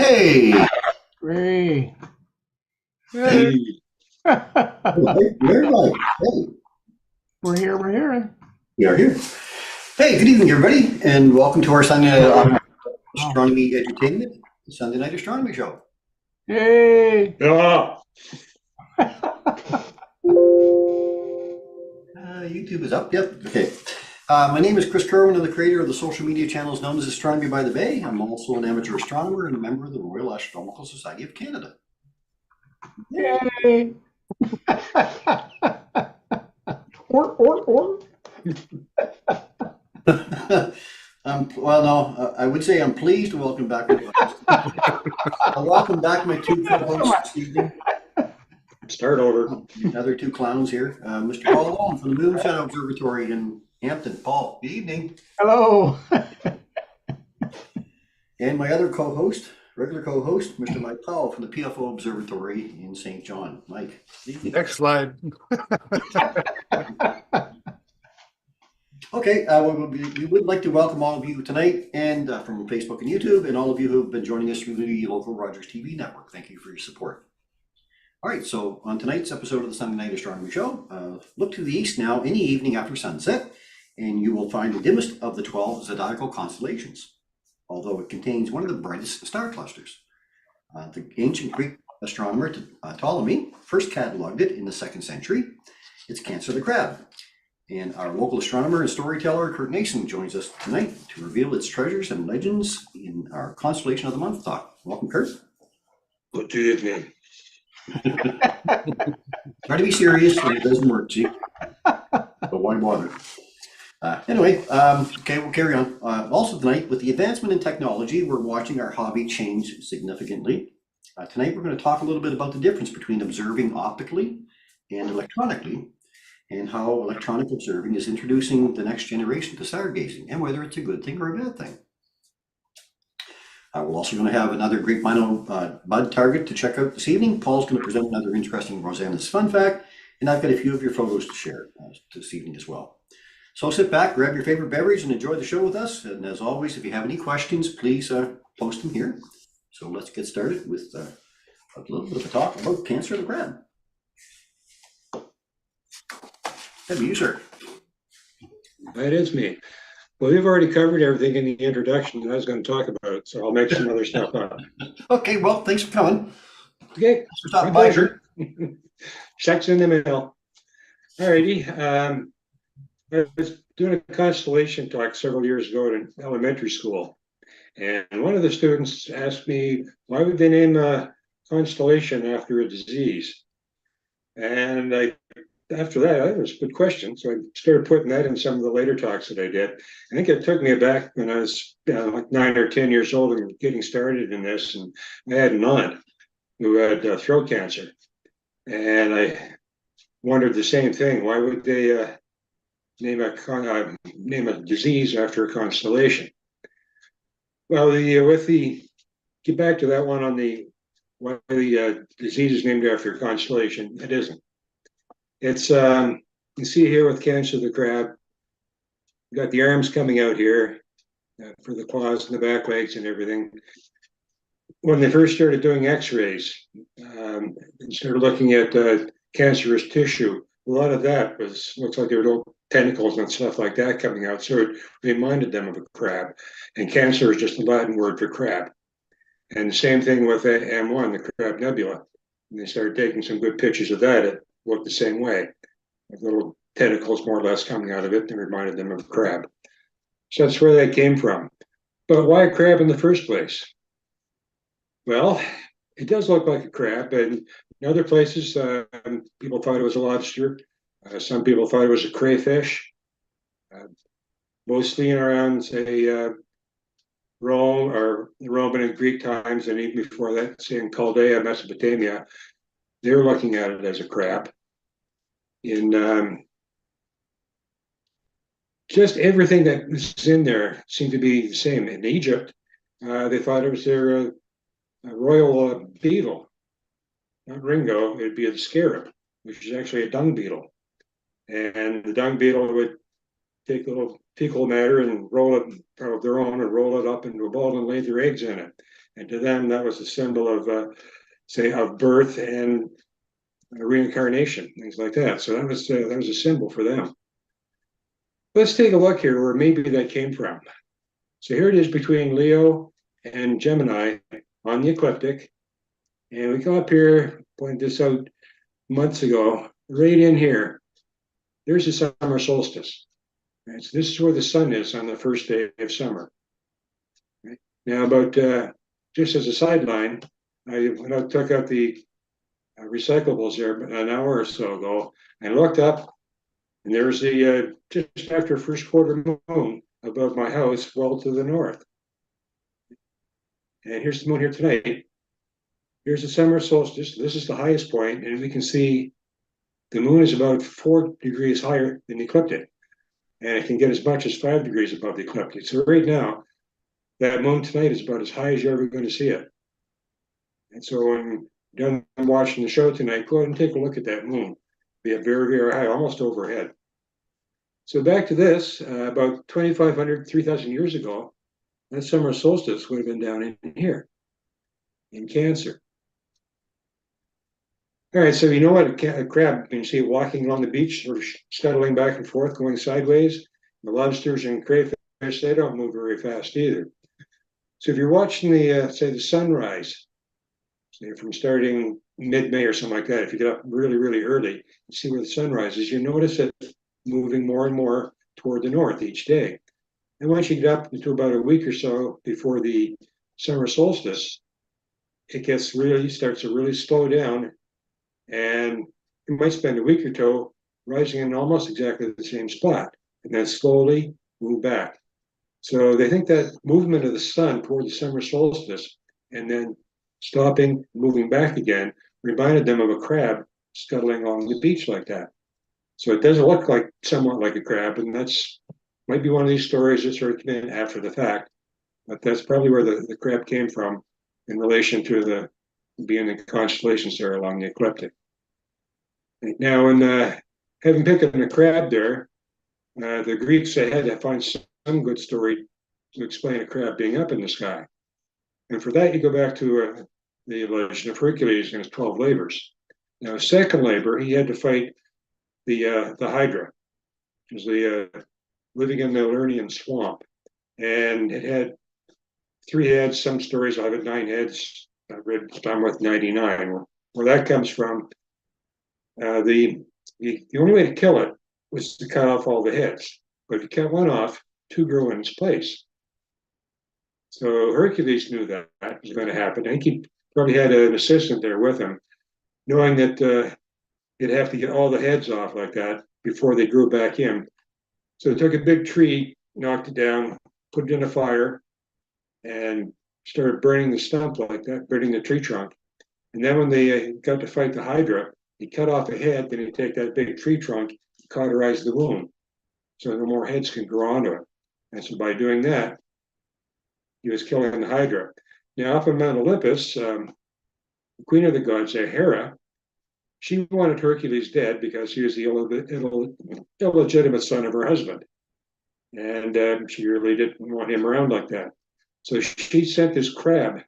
Hey, Ray. Hey, you're right. Hey, We're here, we're hearing. we are here. Hey, good evening, everybody, and welcome to our Sunday Oh. Astronomy Entertainment, the Sunday Night Astronomy Show. Yay! ah, YouTube is up. Yep. Okay. My name is Chris Kerwin. I'm the creator of the social media channels known as Astronomy by the Bay. I'm also an amateur astronomer and a member of the Royal Astronomical Society of Canada. Yay! or. Well, no, I would say I'm pleased to welcome back. Welcome back my two co-hosts this evening. start over. Other two clowns here. Mr. Paul Long from the Moonshot Observatory in Hampton. Paul, good evening. Hello. And my other co-host, regular co-host, Mr. Mike Powell from the PFO Observatory in St. John. Mike, good evening. Next slide. Okay, we would like to welcome all of you tonight and from Facebook and YouTube and all of you who have been joining us through the local Rogers TV network. Thank you for your support. All right, so on tonight's episode of the Sunday Night Astronomy Show, look to the east now any evening after sunset, and you will find the dimmest of the 12 zodiacal constellations, although it contains one of the brightest star clusters. The ancient Greek astronomer Ptolemy first cataloged it in the 2nd century. It's Cancer the Crab. And our local astronomer and storyteller, Kurt Nason, joins us tonight to reveal its treasures and legends in our Constellation of the Month talk. Welcome, Kurt. Good evening. Try to be serious, and it doesn't work, see? But why bother? Anyway, okay, we'll carry on. Also tonight, with the advancement in technology, we're watching our hobby change significantly. Tonight, we're going to talk a little bit about the difference between observing optically and electronically, and how electronic observing is introducing the next generation to stargazing, and whether it's a good thing or a bad thing. We're also going to have another Great Minor Bud target to check out this evening. Paul's going to present another interesting Rosanna's fun fact, and I've got a few of your photos to share this evening as well. So sit back, grab your favorite beverage, and enjoy the show with us. And as always, if you have any questions, please post them here. So let's get started with a little bit of a talk about Cancer of the Crab. That'd be you, sir. That is me. Well, we've already covered everything in the introduction that I was going to talk about, so I'll make some other stuff up. Okay, well, thanks for coming. Okay. Thanks for stopping by, sir. Checks in the mail. Alrighty. I was doing a constellation talk several years ago in elementary school, and one of the students asked me, why would they name a constellation after a disease? And after that was a good question. So I started putting that in some of the later talks that I did. I think it took me back when I was like 9 or 10 years old and getting started in this. And I had an aunt who had throat cancer. And I wondered the same thing. Why would they name a disease after a constellation? Well, get back to that one on why the disease is named after a constellation. It isn't. It's you see here with Cancer the Crab, you got the arms coming out here for the claws and the back legs and everything. When they first started doing x-rays and started looking at cancerous tissue, a lot of that looks like there were little tentacles and stuff like that coming out, so it reminded them of a crab. And cancer is just a Latin word for crab. And the same thing with M1, the Crab Nebula. And they started taking some good pictures of that. It looked the same way, with little tentacles more or less coming out of it and reminded them of a crab. So that's where that came from. But why a crab in the first place? Well, it does look like a crab, and in other places, people thought it was a lobster. Some people thought it was a crayfish. Mostly around, say, Rome or the Roman and Greek times, and even before that, say in Chaldea, Mesopotamia, they were looking at it as a crab. In just everything that was in there seemed to be the same. In Egypt, they thought it was their royal beetle, not Ringo. It'd be a scarab, which is actually a dung beetle. And the dung beetle would take a little fecal matter and roll it of their own and roll it up into a ball and lay their eggs in it. And to them, that was a symbol of, say, of birth and reincarnation, things like that. So that was a symbol for them. Let's take a look here where maybe that came from. So here it is between Leo and Gemini on the ecliptic. And we come up here, pointed this out months ago, right in here. There's the summer solstice. Right? So this is where the sun is on the first day of summer. Right? Now, just as a sideline, when I took out the recyclables there an hour or so ago, I looked up, and there's the just after first quarter moon above my house, well to the north. And here's the moon here tonight. Here's the summer solstice. This is the highest point, and we can see the moon is about 4 degrees higher than the ecliptic, and it can get as much as 5 degrees above the ecliptic. So right now, that moon tonight is about as high as you're ever going to see it. And so when you're done watching the show tonight, go ahead and take a look at that moon. Be a very, very high, almost overhead. So back to this, about 2,500, 3,000 years ago, that summer solstice would have been down in here, in Cancer. All right, so you know what a crab, you see it walking along the beach, sort of scuttling back and forth, going sideways. The lobsters and crayfish, they don't move very fast either. So if you're watching say the sunrise, say from starting mid-May or something like that, if you get up really, really early and see where the sun rises, you notice it moving more and more toward the north each day. And once you get up into about a week or so before the summer solstice, it starts to really slow down, and you might spend a week or two rising in almost exactly the same spot, and then slowly move back. So they think that movement of the sun toward the summer solstice and then stopping, moving back again, reminded them of a crab scuttling along the beach like that. So it does look like somewhat like a crab, and that's might be one of these stories that sort of came in after the fact, but that's probably where the crab came from in relation to the being the constellations there along the ecliptic. Now, in having picked a crab there, the Greeks, they had to find some good story to explain a crab being up in the sky. And for that, you go back to the legend of Hercules and his 12 labors. Now, his second labor, he had to fight the Hydra, which was living in the Lernaean swamp. And it had 3 heads. Some stories have it 9 heads. I read some with 99. Where that comes from, the only way to kill it was to cut off all the heads. But if you cut one off, 2 grow in its place. So Hercules knew that was going to happen. I think he probably had an assistant there with him, knowing that he'd have to get all the heads off like that before they grew back in. So he took a big tree, knocked it down, put it in a fire, and started burning the stump like that, burning the tree trunk. And then when they got to fight the Hydra, he cut off a head, then he'd take that big tree trunk, cauterize the wound, so no more heads can grow onto it. And so by doing that, he was killing the Hydra. Now, up on Mount Olympus, the queen of the gods, Hera, she wanted Hercules dead because he was the illegitimate son of her husband. And she really didn't want him around like that. So she sent this crab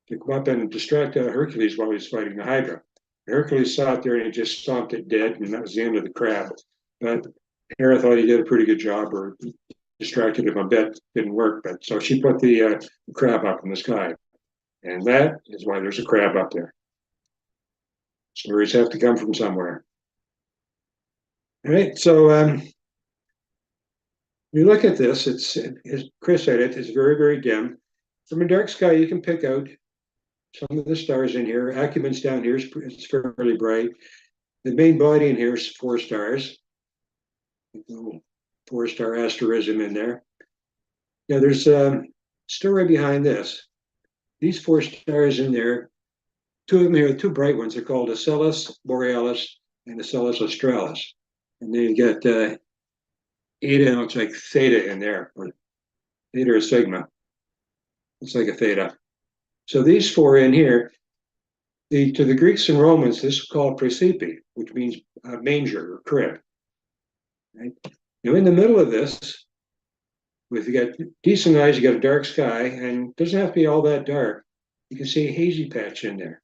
to come up and distract Hercules while he was fighting the Hydra. Hercules saw it there and he just stomped it dead, and that was the end of the crab. But Hera thought he did a pretty good job, or distracted him a bit, didn't work. But so she put the crab up in the sky. And that is why there's a crab up there. Stories have to come from somewhere. All right, so you look at this, it's, as Chris said, it's very, very dim. From a dark sky, you can pick out some of the stars in here. Acumen's down here, it's fairly bright. The main body in here is 4 stars. 4-star asterism in there. Now there's a story behind this. These 4 stars in there, 2 of them here, 2 bright ones, are called Acellus Borealis and Acellus Australis. And then you got Eta, looks like Theta in there, or Theta or Sigma. It's like a Theta. So these 4 in here, to the Greeks and Romans, this is called Praecipe, which means manger or crib. Right? Now in the middle of this, if you got decent eyes, you got a dark sky, and it doesn't have to be all that dark. you can see a hazy patch in there.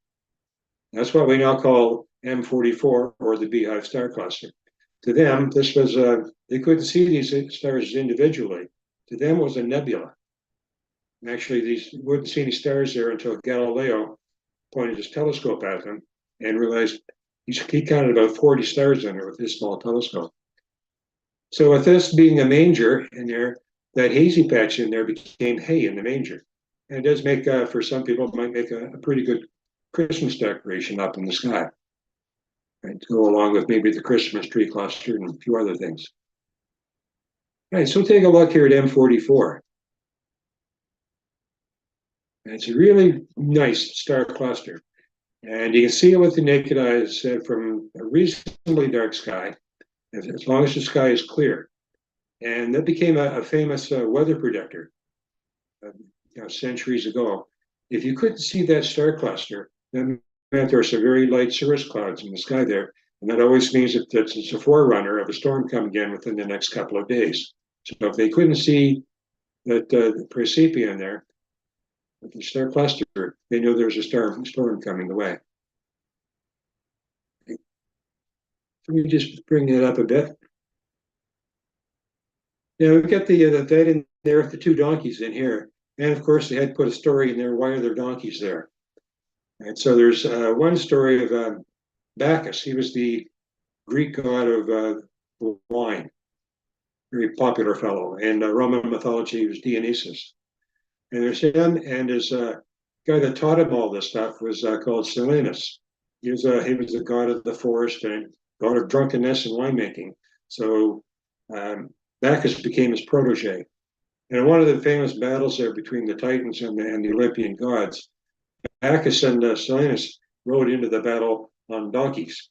That's what we now call M44, or the Beehive star cluster. To them, this was they couldn't see these stars individually. To them, it was a nebula. And actually, these wouldn't see any stars there until Galileo pointed his telescope at them and realized he counted about 40 stars in there with his small telescope. So with this being a manger in there, that hazy patch in there became hay in the manger. And it does make, for some people, it might make a pretty good Christmas decoration up in the sky. Right, to go along with maybe the Christmas tree cluster and a few other things. All right, so take a look here at M44. And it's a really nice star cluster. And you can see it with the naked eye from a reasonably dark sky, as long as the sky is clear. And that became a famous weather predictor centuries ago. If you couldn't see that star cluster, that meant there were some very light cirrus clouds in the sky there. And that always means that it's a forerunner of a storm coming in within the next couple of days. So if they couldn't see that Praesepe in there, the star cluster, they knew there was a storm coming the way. Let me just bring that up a bit. Now we've got the that in there with the two donkeys in here. And of course, they had put a story in there, why are there donkeys there? And so there's one story of Bacchus. He was the Greek god of wine, very popular fellow. And Roman mythology, he was Dionysus. And there's him, and his guy that taught him all this stuff was called Silenus. He was the god of the forest and god of drunkenness and winemaking. So Bacchus became his protege. And in one of the famous battles there between the Titans and the Olympian gods, Bacchus and Silenus rode into the battle on donkeys,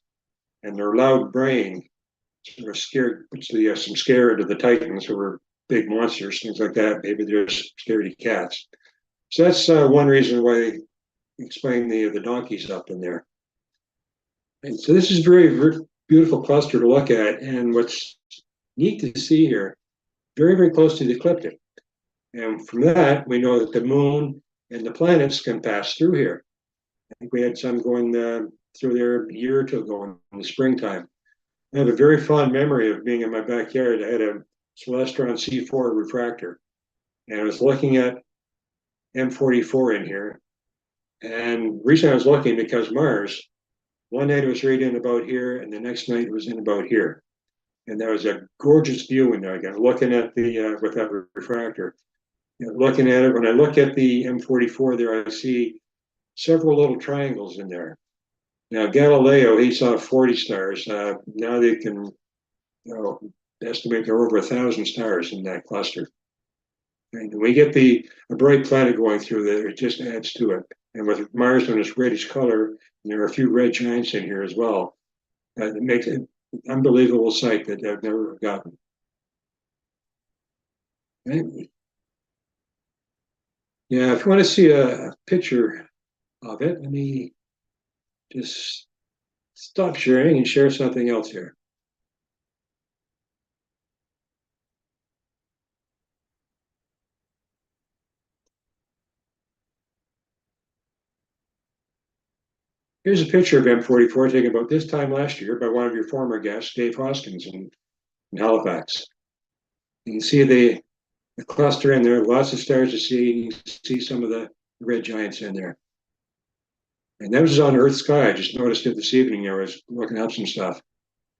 and their loud braying sort of scared, puts some scare into the Titans, who were big monsters, things like that. Maybe they're scaredy cats. So that's one reason why they explain the donkeys up in there. And so this is very, very beautiful cluster to look at, and what's neat to see here, very, very close to the ecliptic. And from that, we know that the moon and the planets can pass through here. I think we had some going through there a year or two ago in the springtime. I have a very fond memory of being in my backyard. I had a Celestron C4 refractor, and I was looking at M44 in here. And the reason I was looking, because Mars, one night it was right in about here, and the next night it was in about here. And there was a gorgeous view in there again, looking at the with that refractor. Looking at it, when I look at the M44 there, I see several little triangles in there. Now, Galileo, he saw 40 stars. Now they can estimate there are over 1,000 stars in that cluster. And when we get a bright planet going through there, it just adds to it. And with Mars in its reddish color, and there are a few red giants in here as well, it makes it an unbelievable sight that I've never forgotten. Right? Yeah, if you want to see a picture of it, let me just stop sharing and share something else here. Here's a picture of M44 taken about this time last year by one of your former guests, Dave Hoskins in Halifax. You can see the cluster in there, lots of stars to see. You can see some of the red giants in there. And that was on Earth sky. I just noticed it this evening. I was looking up some stuff.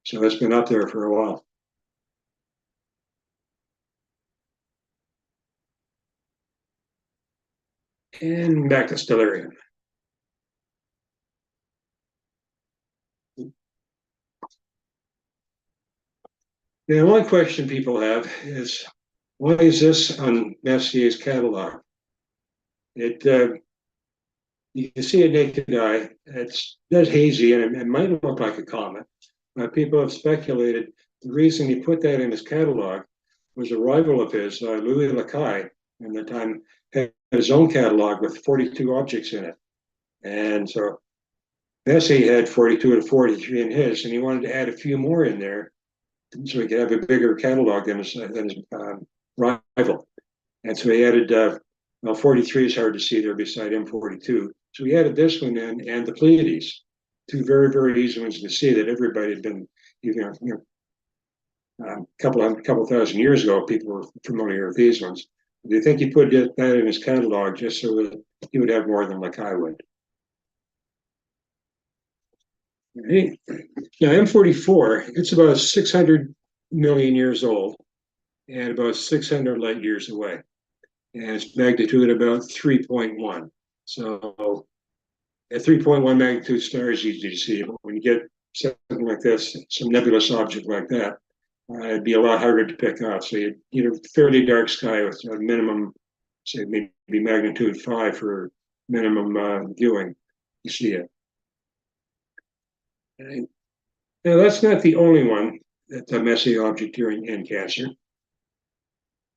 So it's been up there for a while. And back to Stellarium. Now, one question people have is, why is this on Messier's catalog? You can see a naked eye. It's that hazy, and it might look like a comet. People have speculated the reason he put that in his catalog was a rival of his, Louis Lecaille, at the time had his own catalog with 42 objects in it. And so Messier had 42 to 43 in his, and he wanted to add a few more in there so he could have a bigger catalog than his rival. And so he added Well, 43 is hard to see there beside M42. So we added this one in and the Pleiades, two very, very easy ones to see that everybody had been, couple thousand years ago, people were familiar with these ones. Do you think he put that in his catalog just so that he would have more than like I would? Right. Now, M44, it's about 600 million years old and about 600 light years away. And its magnitude about 3.1. So at 3.1 magnitude star is easy to see, but when you get something like this, some nebulous object like that, it'd be a lot harder to pick up. So you need a fairly dark sky with a minimum, say maybe magnitude 5 for minimum viewing to see it. And now that's not the only one that's a messy object here in Cancer.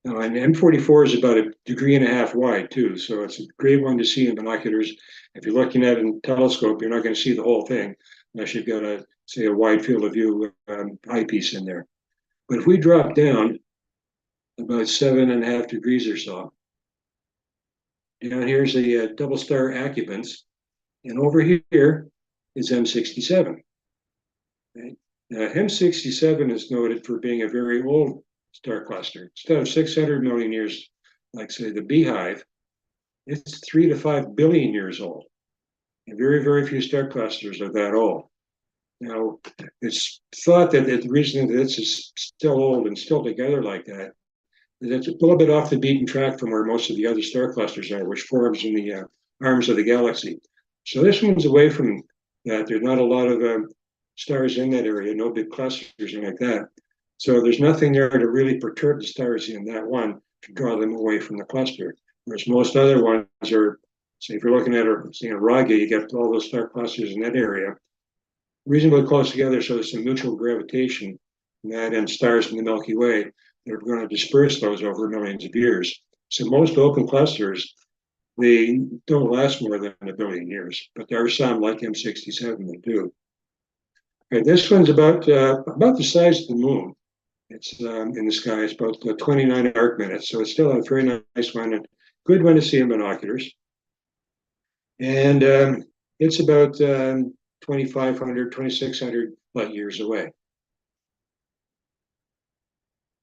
Now, and M44 is about 1.5 degrees wide too, so it's a great one to see in binoculars. If you're looking at it in a telescope, you're not going to see the whole thing unless you've got say a wide field of view eyepiece in there. But if we drop down about 7.5 degrees or so, down here's the double star Acubens, and over here is M67. Right? Now, M67 is noted for being a very old star cluster. Instead of 600 million years, like say the Beehive, it's 3 to 5 billion years old. And very, very few star clusters are that old. Now, it's thought that the reason that this is still old and still together like that is it's a little bit off the beaten track from where most of the other star clusters are, which forms in the arms of the galaxy. So this one's away from that. There's not a lot of stars in that area, no big clusters or like that. So there's nothing there to really perturb the stars in that one to draw them away from the cluster. Whereas most other ones are, say, if you're looking at a Raga, you get all those star clusters in that area, reasonably close together, so there's some mutual gravitation in that and stars in the Milky Way that are going to disperse those over millions of years. So most open clusters, they don't last more than 1 billion years, but there are some like M67 that do. Okay, this one's about the size of the moon. It's in the sky. It's about 29 arc minutes, so it's still a very nice one and good one to see in binoculars. And it's about 2,500, 2,600 light years away.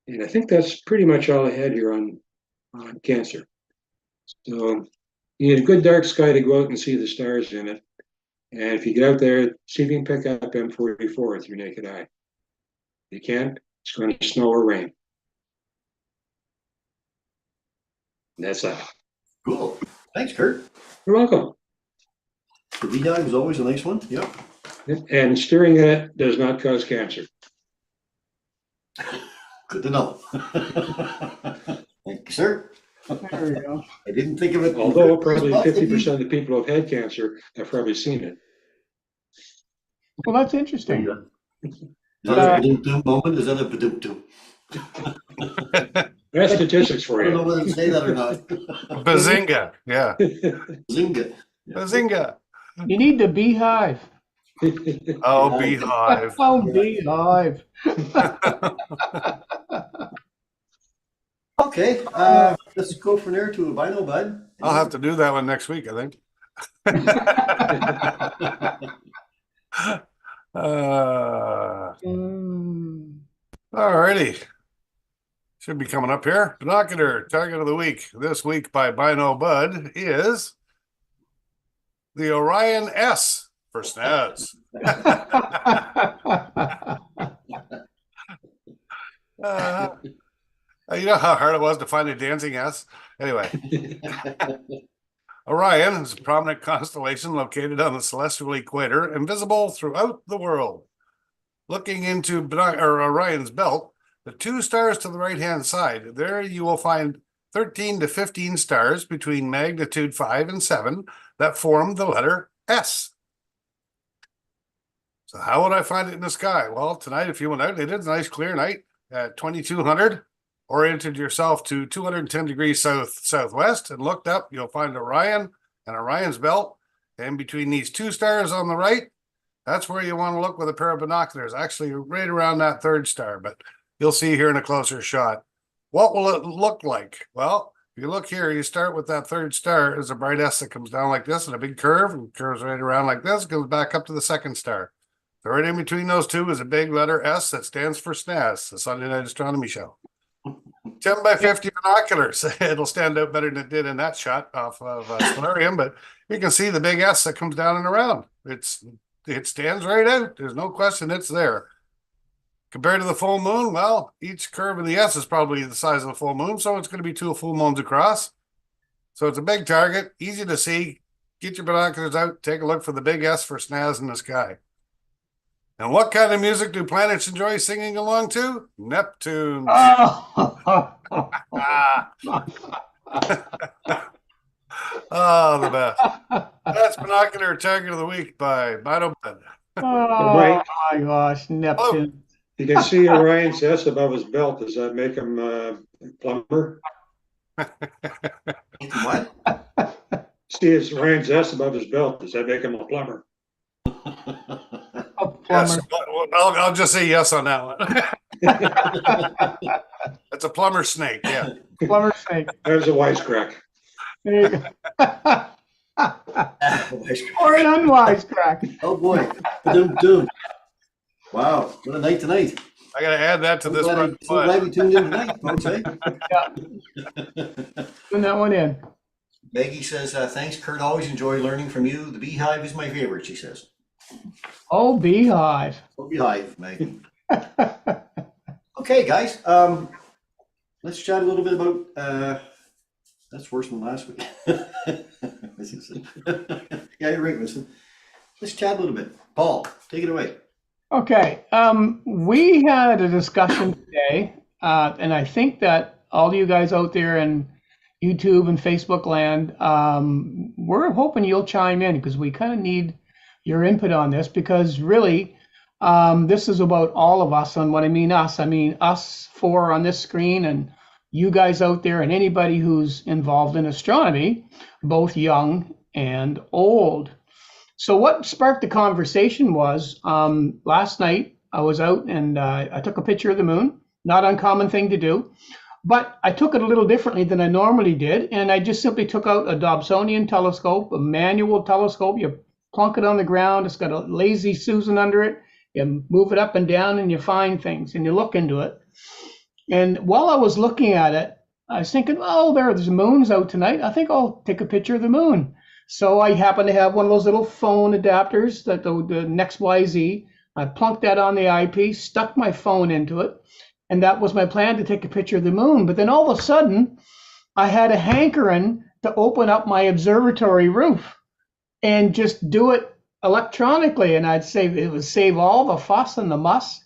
And I think that's pretty much all I had here on Cancer. So you need a good dark sky to go out and see the stars in it. And if you get out there, see if you can pick up M44 with your naked eye. If you can't, it's going to snow or rain. And that's that. Cool. Thanks, Kurt. You're welcome. The Beehive is always a nice one. Yep. And staring at it does not cause cancer. Good to know. Thank you, sir. There we go. I didn't think of it. Although probably 50% of the people who have had cancer have probably seen it. Well, that's interesting. Is that a ba-doom-doom moment? Is that a ba-doom-doom? That's statistics I for don't know you. whether to say that or not. Bazinga. Yeah. Zinga. Bazinga. You need the Beehive. Oh, Beehive. Oh, Beehive. Okay, let's go from there to a Bino Bud. I'll have to do that one next week, I think. All righty. Should be coming up here. Binocular target of the week. This week by Bino Bud is the Orion S for SNAS. You know how hard it was to find a dancing S? Anyway. Orion is a prominent constellation located on the celestial equator and visible throughout the world. Looking into Orion's belt, the two stars to the right-hand side, there you will find 13 to 15 stars between magnitude 5 and 7 that form the letter S. So how would I find it in the sky? Well, tonight, if you went out, it is a nice clear night at 2200, oriented yourself to 210 degrees southwest and looked up, you'll find Orion and Orion's belt. And between these two stars on the right, that's where you want to look with a pair of binoculars, actually right around that third star, but you'll see here in a closer shot. What will it look like? Well, if you look here, you start with that third star is a bright S that comes down like this and a big curve and curves right around like this, goes back up to the second star. So right in between those two is a big letter S that stands for SNAS, the Sunday Night Astronomy Show. 10 by 50 binoculars. It'll stand out better than it did in that shot off of Stellarium, but you can see the big S that comes down and around. It stands right out. There's no question it's there. Compared to the full moon, well, each curve of the S is probably the size of the full moon, so it's going to be 2 full moons across. So it's a big target, easy to see. Get your binoculars out, take a look for the big S for SNAS in the sky. And what kind of music do planets enjoy singing along to? Neptune. Oh, Oh, the best. That's Binocular Target of the Week by Bido Bud. oh my gosh, Neptune. You can see Orion's S above his belt. Does that make him a plumber? What? See his Orion's S above his belt. Does that make him a plumber? A Yes, plumber. I'll just say yes on that one. It's a plumber snake, yeah. Plumber snake. There's a wisecrack. There you go. Or an unwise crack. Oh boy. Doom. Wow, what a night tonight. I gotta add that to this one. So glad you tuned in tonight, folks, eh? Put that one in. Maggie says, thanks, Kurt. Always enjoy learning from you. The beehive is my favorite, she says. Oh, beehive. Oh, beehive, Maggie. Okay, guys. Let's chat a little bit about that's worse than last week. Yeah, you're right, Winston. Let's chat a little bit. Paul, take it away. Okay, we had a discussion today, and I think that all you guys out there in YouTube and Facebook land, we're hoping you'll chime in because we kind of need your input on this because really, this is about all of us. And what I mean us four on this screen and you guys out there and anybody who's involved in astronomy, both young and old. So what sparked the conversation was last night I was out and I took a picture of the moon, not uncommon thing to do, but I took it a little differently than I normally did. And I just simply took out a Dobsonian telescope, a manual telescope. You plunk it on the ground. It's got a lazy Susan under it. You move it up and down and you find things and you look into it. And while I was looking at it, I was thinking, oh, there's moons out tonight. I think I'll take a picture of the moon. So I happen to have one of those little phone adapters, that the NextYZ. I plunked that on the eyepiece, stuck my phone into it, and that was my plan, to take a picture of the moon. But then all of a sudden, I had a hankering to open up my observatory roof and just do it electronically, and it would save all the fuss and the muss.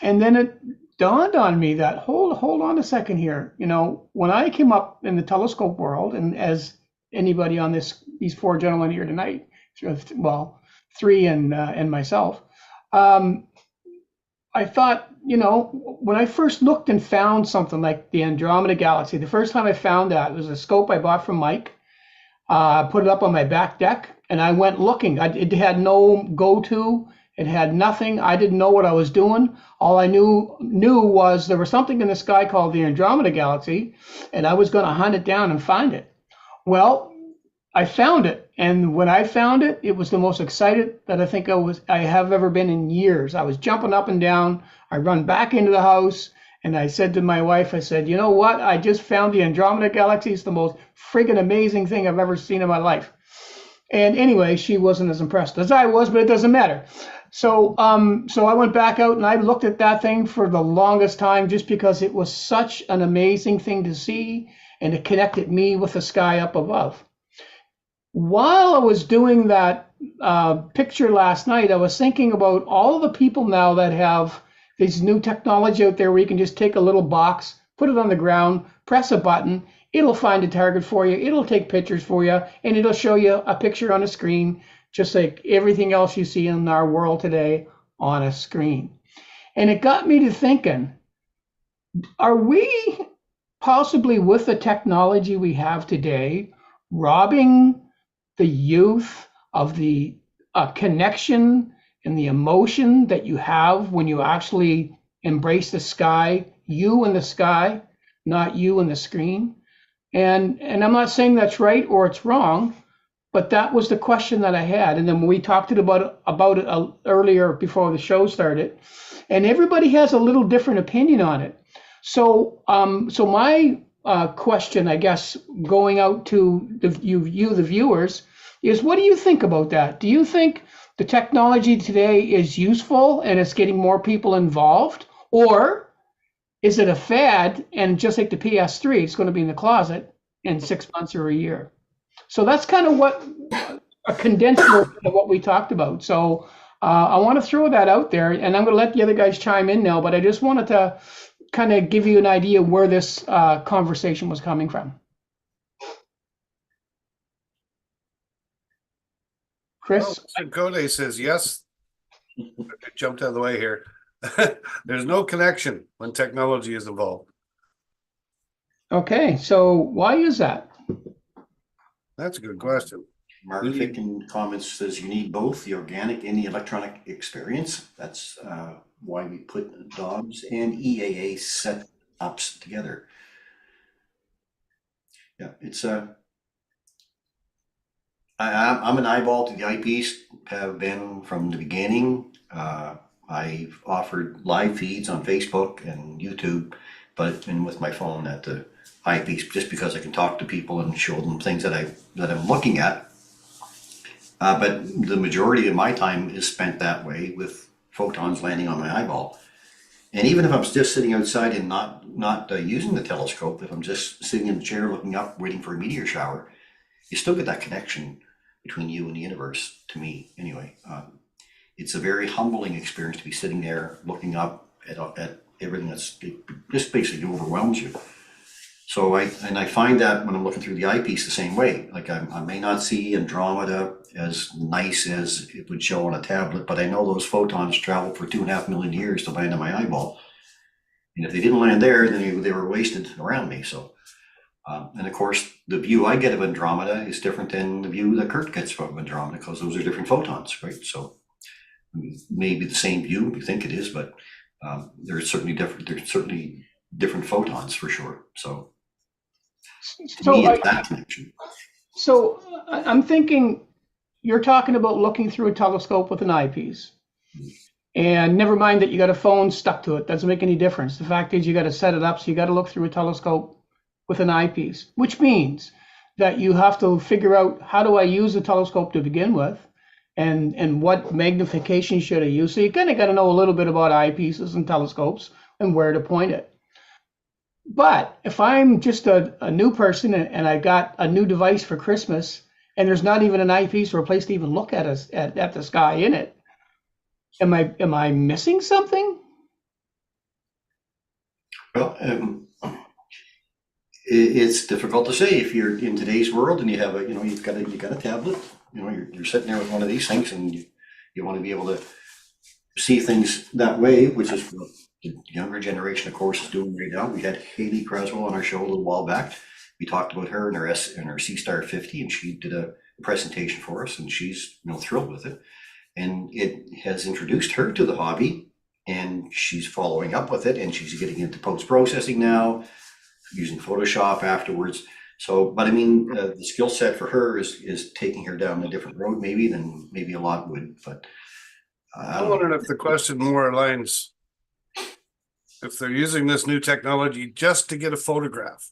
And then it dawned on me that hold on a second here. You know, when I came up in the telescope world, and as anybody on these four gentlemen here tonight, well, three and myself, I thought, you know, when I first looked and found something like the Andromeda Galaxy, the first time I found that, it was a scope I bought from Mike. Put it up on my back deck, and I went looking. It had no go-to. It had nothing. I didn't know what I was doing. All I knew was there was something in the sky called the Andromeda Galaxy, and I was going to hunt it down and find it. Well, I found it, and when I found it, it was the most excited that I think I have ever been in years. I was jumping up and down. I run back into the house, and I said to my wife, I said, you know what? I just found the Andromeda Galaxy. It's the most friggin' amazing thing I've ever seen in my life. And anyway, she wasn't as impressed as I was, but it doesn't matter. So I went back out and I looked at that thing for the longest time, just because it was such an amazing thing to see, and it connected me with the sky up above. While I was doing that picture last night, I was thinking about all the people now that have this new technology out there where you can just take a little box, put it on the ground, press a button, it'll find a target for you, it'll take pictures for you, and it'll show you a picture on a screen, just like everything else you see in our world today on a screen. And it got me to thinking, are we possibly, with the technology we have today, robbing the youth of the connection and the emotion that you have when you actually embrace the sky, you and the sky, not you and the screen? And I'm not saying that's right or it's wrong, but that was the question that I had. And then we talked about it earlier before the show started, and everybody has a little different opinion on it. So, so my question, I guess, going out to the viewers, is what do you think about that? Do you think the technology today is useful and it's getting more people involved, or is it a fad and just like the PS3, it's going to be in the closet in 6 months or a year? So that's kind of what a condensed version of what we talked about. So I want to throw that out there, and I'm going to let the other guys chime in now. But I just wanted to kind of give you an idea where this conversation was coming from. Chris? Well, Code says yes. I jumped out of the way here. There's no connection when technology is involved. Okay, so why is that? That's a good question. Mark Ficken comments says you need both the organic and the electronic experience. That's why we put DOMS and EAA setups together. Yeah, it's I'm an eyeball to the eyepiece, have been from the beginning. I've offered live feeds on Facebook and YouTube, but it's been with my phone at the eyepiece just because I can talk to people and show them things that I'm looking at. But the majority of my time is spent that way with photons landing on my eyeball. And even if I'm just sitting outside and not using the telescope, if I'm just sitting in the chair looking up, waiting for a meteor shower, you still get that connection between you and the universe, to me anyway. It's a very humbling experience to be sitting there looking up at everything that's just basically overwhelms you. So I find that when I'm looking through the eyepiece the same way. Like I may not see Andromeda as nice as it would show on a tablet, but I know those photons traveled for 2.5 million years to land on my eyeball. And if they didn't land there, then they were wasted around me. So, and of course, the view I get of Andromeda is different than the view that Kurt gets from Andromeda, because those are different photons, right? So maybe the same view, we think it is, but there's certainly different photons for sure. So to me, it's that connection. So I'm thinking you're talking about looking through a telescope with an eyepiece. And never mind that you got a phone stuck to it. Doesn't make any difference. The fact is you got to set it up, so you got to look through a telescope with an eyepiece, which means that you have to figure out, how do I use the telescope to begin with, and what magnification should I use? So you kind of got to know a little bit about eyepieces and telescopes and where to point it. But if I'm just a new person and I got a new device for Christmas and there's not even an eyepiece or a place to even look at the sky in it, am I missing something? Well, it's difficult to say if you're in today's world and you have you've got a tablet, you're sitting there with one of these things and you want to be able to see things that way, which is what the younger generation, of course, is doing right now. We had Haley Creswell on our show a little while back. We talked about her and her C-Star 50, and she did a presentation for us, and she's thrilled with it. And it has introduced her to the hobby, and she's following up with it, and she's getting into post-processing now, using Photoshop afterwards. So, but I mean, the skill set for her is taking her down a different road maybe than maybe a lot would. But I'm wondering if the question more aligns, if they're using this new technology just to get a photograph.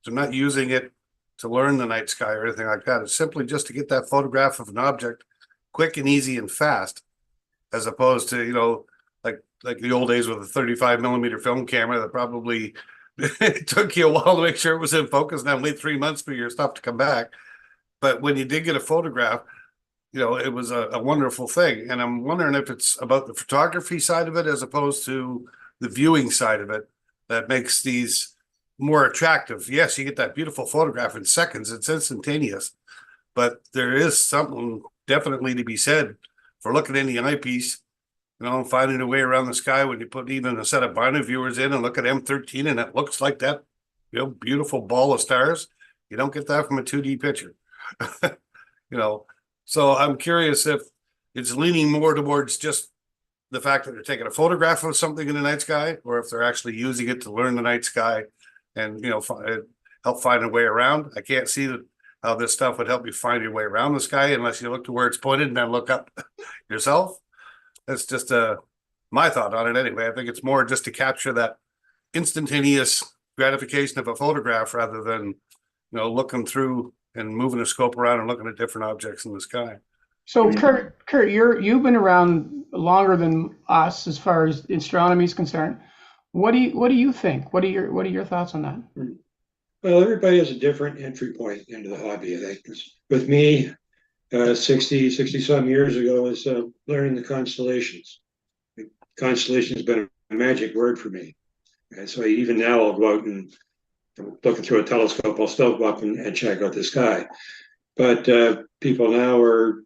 They're not using it to learn the night sky or anything like that. It's simply just to get that photograph of an object quick and easy and fast, as opposed to, like the old days with a 35mm film camera that probably it took you a while to make sure it was in focus and then wait 3 months for your stuff to come back. But when you did get a photograph, it was a wonderful thing. And I'm wondering if it's about the photography side of it as opposed to the viewing side of it that makes these more attractive. Yes, you get that beautiful photograph in seconds. It's instantaneous. But there is something definitely to be said for looking in the eyepiece, and finding a way around the sky when you put even a set of binoculars in and look at M13 and it looks like that, beautiful ball of stars. You don't get that from a 2D picture. So I'm curious if it's leaning more towards just the fact that they're taking a photograph of something in the night sky, or if they're actually using it to learn the night sky. And help find a way around. I can't see how this stuff would help you find your way around the sky unless you look to where it's pointed and then look up yourself. That's just my thought on it anyway. I think it's more just to capture that instantaneous gratification of a photograph rather than, looking through and moving a scope around and looking at different objects in the sky. So Kurt, you've been around longer than us as far as astronomy is concerned. What do you think? What are your thoughts on that? Well, everybody has a different entry point into the hobby. I think with me, 60 some years ago, was learning the constellations. Constellation has been a magic word for me. And so even now I'll go out and looking through a telescope, I'll still go up and check out the sky. But people now are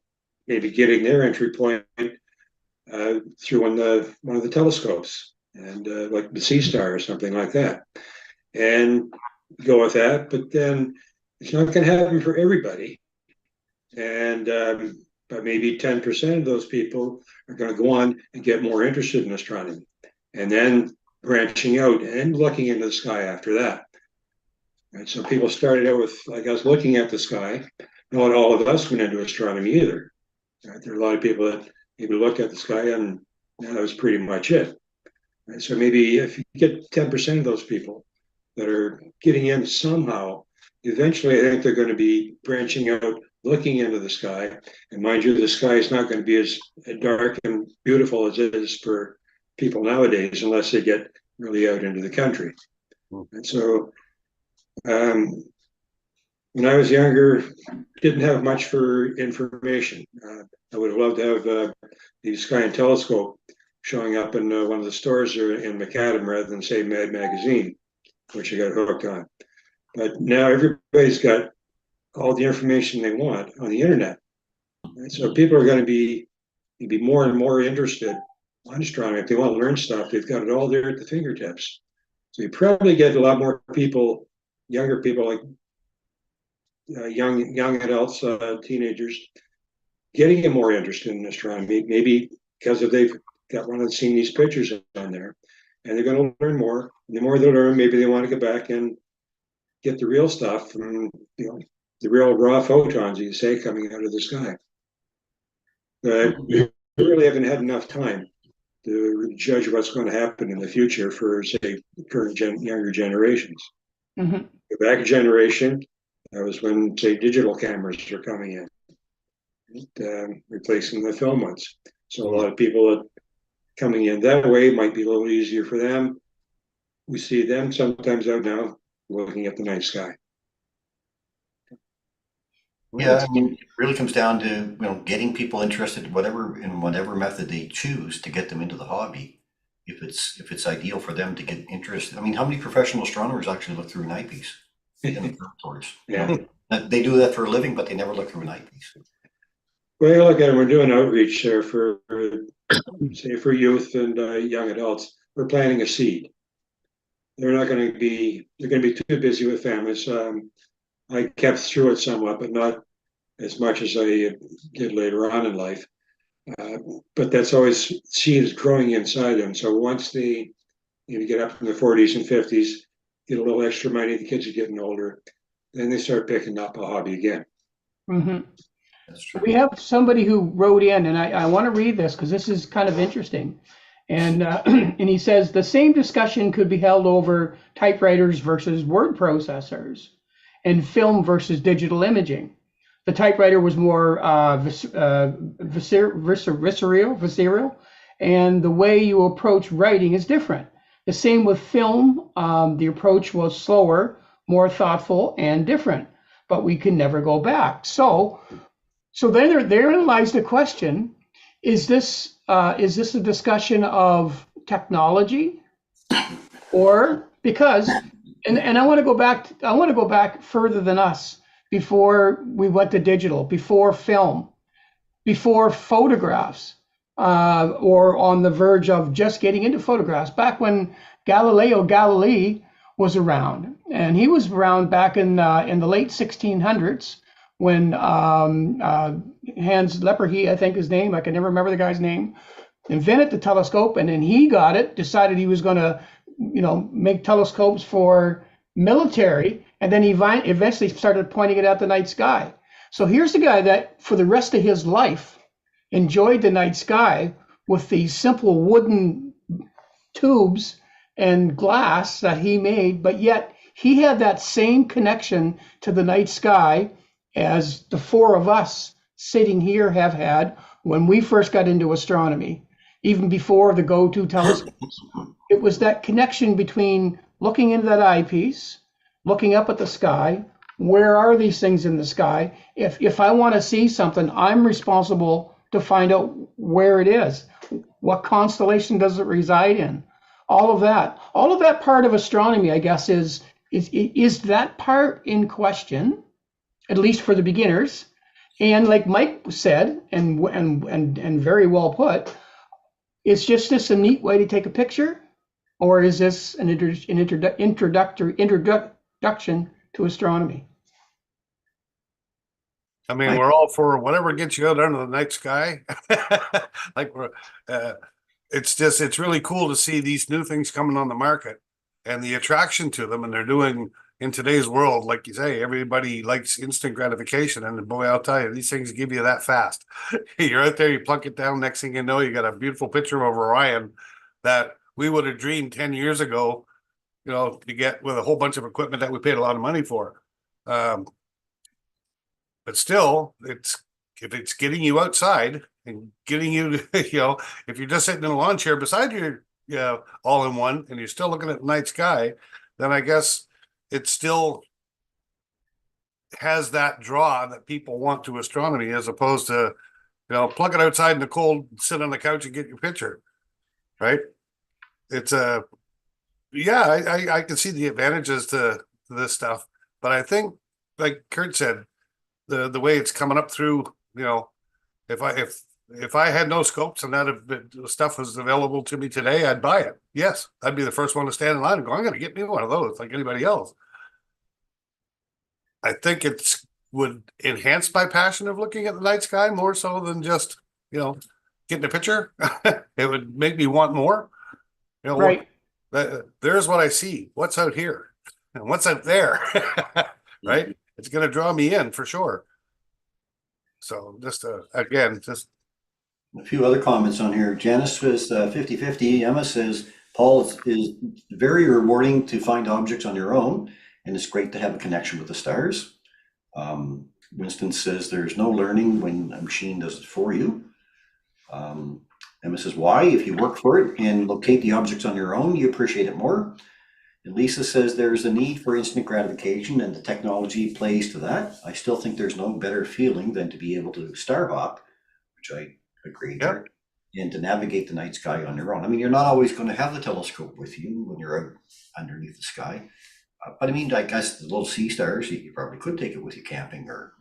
maybe getting their entry point through one of the telescopes, and like the Sea Star or something like that, and go with that. But then it's not going to happen for everybody, and but maybe 10% of those people are going to go on and get more interested in astronomy, and then branching out and looking into the sky after that. And so people started out with, I guess, looking at the sky. Not all of us went into astronomy either. Right? There are a lot of people that maybe looked at the sky and that was pretty much it. Right? So maybe if you get 10% of those people that are getting in somehow, eventually I think they're going to be branching out, looking into the sky. And mind you, the sky is not going to be as dark and beautiful as it is for people nowadays unless they get really out into the country. And so when I was younger, didn't have much for information. I would have loved to have the Sky and Telescope showing up in one of the stores in Macadam rather than, say, Mad Magazine, which I got hooked on. But now everybody's got all the information they want on the internet. And so people are going to be more and more interested in astronomy. If they want to learn stuff, they've got it all there at the fingertips. So you probably get a lot more people, younger people, like young adults, teenagers, getting more interested in astronomy, maybe because if they've got one of seeing these pictures on there, and they're going to learn more. And the more they learn, maybe they want to go back and get the real stuff from the real raw photons, you say, coming out of the sky. But we really haven't had enough time to judge what's going to happen in the future for, say, current younger generations. Mm-hmm. The back generation, that was when, say, digital cameras were coming in, replacing the film ones. So a lot of people coming in that way might be a little easier for them. We see them sometimes out now looking at the night sky. Yeah, I mean, it really comes down to, getting people interested in whatever method they choose to get them into the hobby. If it's ideal for them to get interested. I mean, how many professional astronomers actually look through an eyepiece in the observatories? Yeah. They do that for a living, but they never look through an eyepiece. Well, you look at it, we're doing outreach there for youth and young adults. We're planting a seed. They're going to be too busy with families. I kept through it somewhat, but not as much as I did later on in life. But that's always, seed is growing inside them. So once they get up in the 40s and 50s, get a little extra money, the kids are getting older, then they start picking up a hobby again. Mm-hmm. That's true. We have somebody who wrote in, and I want to read this because this is kind of interesting. And and he says the same discussion could be held over typewriters versus word processors and film versus digital imaging. The typewriter was more visceral, and the way you approach writing is different. The same with film. The approach was slower, more thoughtful, and different. But we can never go back. So then therein lies the question: is this a discussion of technology, or because? And I want to go back. I want to go back further than us. Before we went to digital, before film, before photographs, or on the verge of just getting into photographs. Back when Galileo Galilei was around, and he was around back in the late 1600s when Hans Lepperhe, I think his name, I can never remember the guy's name, invented the telescope, and then he got it, decided he was going to, make telescopes for military, and then he eventually started pointing it at the night sky. So here's a guy that for the rest of his life enjoyed the night sky with these simple wooden tubes and glass that he made, but yet he had that same connection to the night sky as the four of us sitting here have had when we first got into astronomy, even before the go-to telescopes. It was that connection between looking into that eyepiece, looking up at the sky. Where are these things in the sky? If I want to see something, I'm responsible to find out where it is. What constellation does it reside in? All of that part of astronomy, I guess, is that part in question, at least for the beginners. And like Mike said, and very well put, it's just this a neat way to take a picture, or is this an introduction to astronomy? I mean, we're all for whatever gets you out under the night sky. Like it's really cool to see these new things coming on the market and the attraction to them. And they're doing in today's world, like you say, everybody likes instant gratification. And boy, I'll tell you, these things give you that fast. You're out there, you plunk it down. Next thing you know, you got a beautiful picture of Orion that we would have dreamed 10 years ago, to get with a whole bunch of equipment that we paid a lot of money for. But still, if it's getting you outside and getting you to, if you're just sitting in a lawn chair beside your all-in-one and you're still looking at the night sky, then I guess it still has that draw that people want to astronomy, as opposed to, plug it outside in the cold, sit on the couch and get your picture, right? It's I can see the advantages to this stuff, but I think, like Kurt said, the way it's coming up through, if I had no scopes and that stuff was available to me today, I'd buy it. Yes, I'd be the first one to stand in line and go, I'm going to get me one of those like anybody else. I think it would enhance my passion of looking at the night sky more so than just, getting a picture. It would make me want more. Right. There's what I see. What's out here and what's out there, right? It's going to draw me in for sure. So just again, just a few other comments on here. Janice says 50-50. Emma says Paul is very rewarding to find objects on your own, and it's great to have a connection with the stars. Winston says there's no learning when a machine does it for you. Emma says why? If you work for it and locate the objects on your own, you appreciate it more. And Lisa says there's a need for instant gratification and the technology plays to that. I still think there's no better feeling than to be able to star hop, which I agree there, and to navigate the night sky on your own. I mean, you're not always going to have the telescope with you when you're out underneath the sky. But I mean, I guess the little sea stars, you probably could take it with you camping or,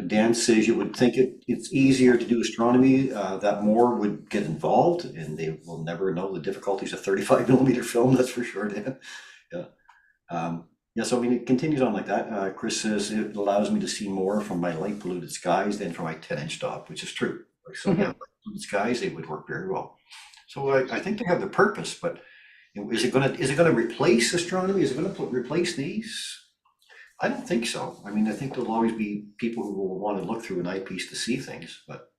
Dan says you would think it's easier to do astronomy, that more would get involved and they will never know the difficulties of 35mm film, that's for sure, Dan. Yeah. So I mean, it continues on like that. Chris says it allows me to see more from my light polluted skies than from my 10-inch stop, which is true. So yeah, light polluted skies, they would work very well. So I think they have the purpose, but is it going to replace astronomy? Is it going to replace these? I don't think so. I mean, I think there'll always be people who will want to look through an eyepiece to see things, but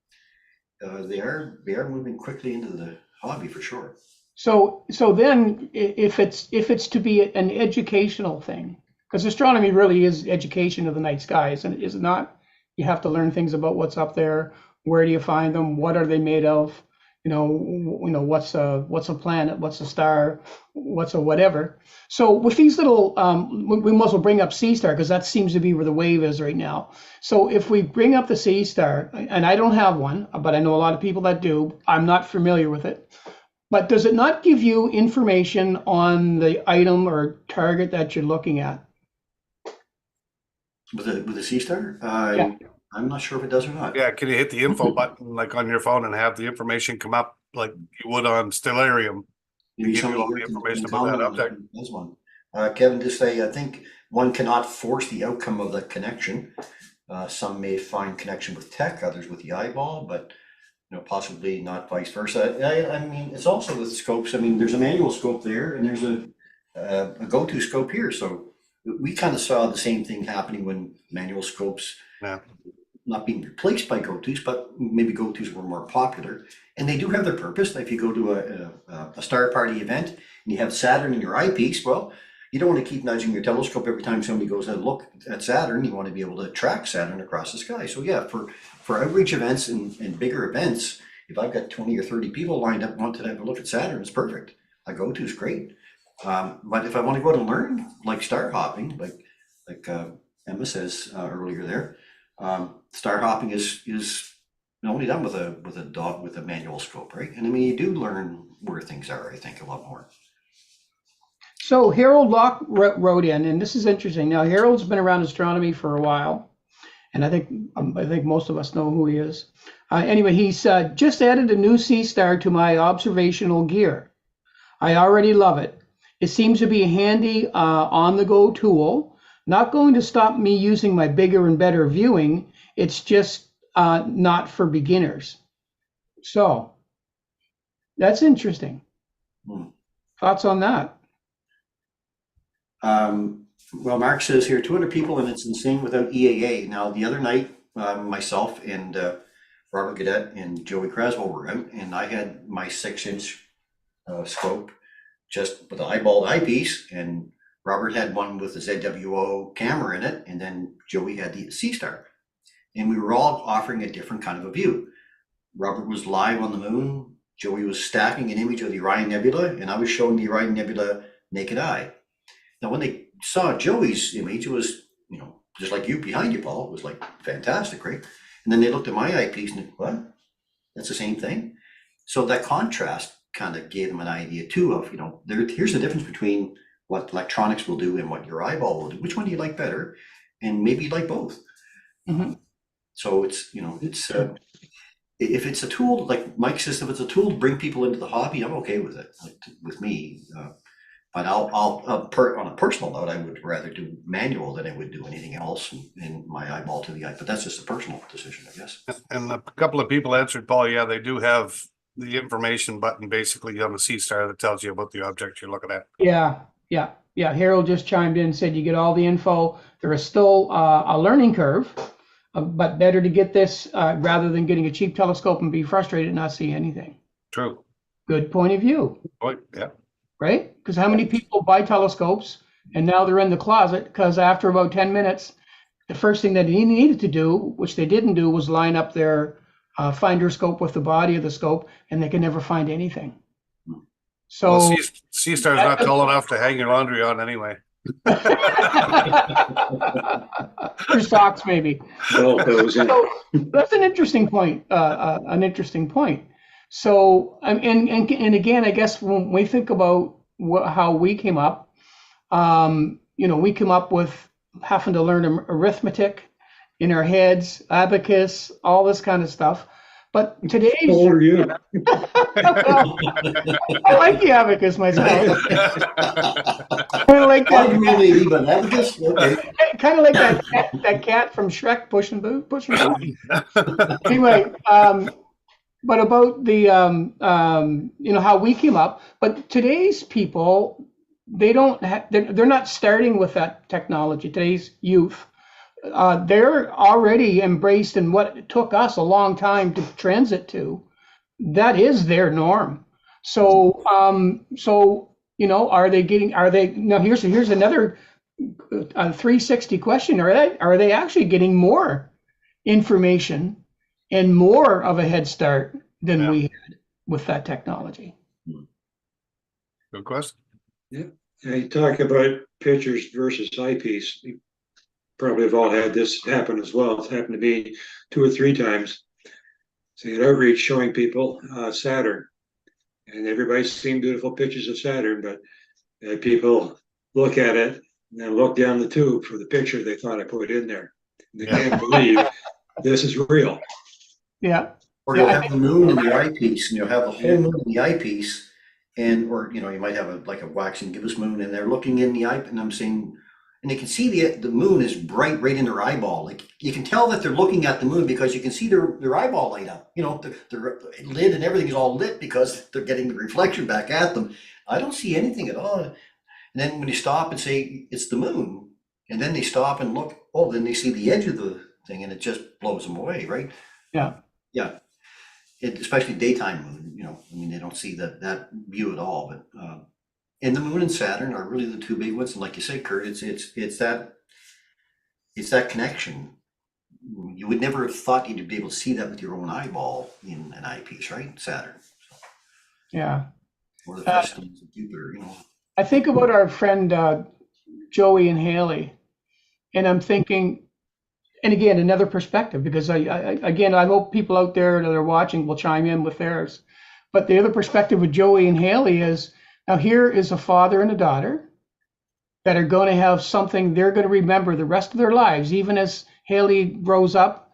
they are moving quickly into the hobby for sure. So then, if it's to be an educational thing, because astronomy really is education of the night skies, and is it not? You have to learn things about what's up there. Where do you find them? What are they made of? What's a planet? What's a star? What's a whatever? So with these little, we must as well bring up Sea Star because that seems to be where the wave is right now. So if we bring up the Sea Star, and I don't have one, but I know a lot of people that do. I'm not familiar with it. But does it not give you information on the item or target that you're looking at? With the Sea Star? Yeah. I'm not sure if it does or not. can you hit the info button like on your phone and have the information come up like you would on Stellarium? Maybe Give you all somebody the can information tell about that me object. if there's one. Kevin just say, I think one cannot force the outcome of the connection. Some may find connection with tech, others with the eyeball, but possibly not vice versa. I mean, it's also with scopes. I mean, there's a manual scope there, and there's a a go-to scope here. So we kind of saw the same thing happening when manual scopes Yeah. not being replaced by go-tos, but maybe go-tos were more popular. And they do have their purpose. If you go to a star party event and you have Saturn in your eyepiece, well, you don't want to keep nudging your telescope every time somebody goes and look at Saturn. You want to be able to track Saturn across the sky. So yeah, for outreach events and bigger events, if I've got 20 or 30 people lined up wanting to have a look at Saturn, it's perfect. A go-to is great. But if I want to go out and learn, like star hopping, like Emma says earlier there, star hopping is only done with a manual scope, right? And I mean, you do learn where things are, I think, a lot more. So Harold Locke wrote in, and this is interesting. Now Harold's been around astronomy for a while, and I think most of us know who he is. Anyway, he's just added a new sea star to my observational gear. I already love it. It seems to be a handy on-the-go tool. Not going to stop me using my bigger and better viewing. It's just not for beginners. So that's interesting. Thoughts on that? Well, Mark says here 200 people and it's insane without EAA. Now, the other night, myself and Robert Gaudette and Joey Craswell were out, and I had my 6-inch scope just with an eyeballed eyepiece, and Robert had one with a ZWO camera in it, and then Joey had the C-Star. And we were all offering a different kind of a view. Robert was live on the moon, Joey was stacking an image of the Orion Nebula, and I was showing the Orion Nebula naked eye. Now, when they saw Joey's image, it was, just like you behind you, Paul. It was like fantastic, right? And then they looked at my eyepiece and what? That's the same thing. So that contrast kind of gave them an idea too of, here's the difference between what electronics will do and what your eyeball will do. Which one do you like better? And maybe you like both. Mm-hmm. So it's, if it's a tool, like Mike says, if it's a tool to bring people into the hobby, I'm okay with it. Like with me. But I'll on a personal note, I would rather do manual than I would do anything else in my eyeball to the eye. But that's just a personal decision, I guess. And a couple of people answered, Paul, yeah, they do have the information button basically on the C-Star that tells you about the object you're looking at. Yeah. Harold just chimed in and said you get all the info. There is still a learning curve, but better to get this rather than getting a cheap telescope and be frustrated and not see anything. True. Good point of view. Oh, yeah. Right? Because how many people buy telescopes and now they're in the closet because after about 10 minutes, the first thing that they needed to do, which they didn't do, was line up their finder scope with the body of the scope, and they can never find anything. So well, C-Star's not tall enough to hang your laundry on anyway. your socks, maybe. So that's an interesting point. So, and again, I guess when we think about how we came up, we come up with having to learn arithmetic in our heads, abacus, all this kind of stuff. But today's how old are you? I like the abacus myself. Kind of like that cat from Shrek pushing. Anyway, but about the how we came up. But today's people, they're not starting with that technology. Today's youth, they're already embraced in what took us a long time to transit to. That is their norm. So are they now here's another 360 question. Are they actually getting more information and more of a head start than we had with that technology? Good question. Yeah. You talk about pictures versus eyepiece. You probably have all had this happen as well. It's happened to me 2 or 3 times. So you had outreach showing people Saturn, and everybody's seen beautiful pictures of Saturn, but people look at it and then look down the tube for the picture they thought I put in there. They can't believe this is real. Yeah. Or you'll have the moon in the eyepiece, and you'll have the whole moon in the eyepiece, or you might have a waxing gibbous moon, and they're looking in the eye, and I'm saying, and they can see the moon is bright right in their eyeball. Like you can tell that they're looking at the moon because you can see their eyeball light up. Their lid and everything is all lit because they're getting the reflection back at them. I don't see anything at all. And then when you stop and say it's the moon, and then they stop and look, oh, then they see the edge of the thing and it just blows them away, right? Yeah. Yeah. Especially daytime moon, I mean, they don't see that view at all, but, and the moon and Saturn are really the two big ones. And like you say, Kurt, it's that connection. You would never have thought you'd be able to see that with your own eyeball in an eyepiece, right? Saturn. Yeah. Or the festivals of Jupiter, I think about our friend Joey and Haley, and I'm thinking, and again, another perspective, because I hope people out there that are watching will chime in with theirs. But the other perspective with Joey and Haley is, now here is a father and a daughter that are going to have something they're going to remember the rest of their lives, even as Haley grows up,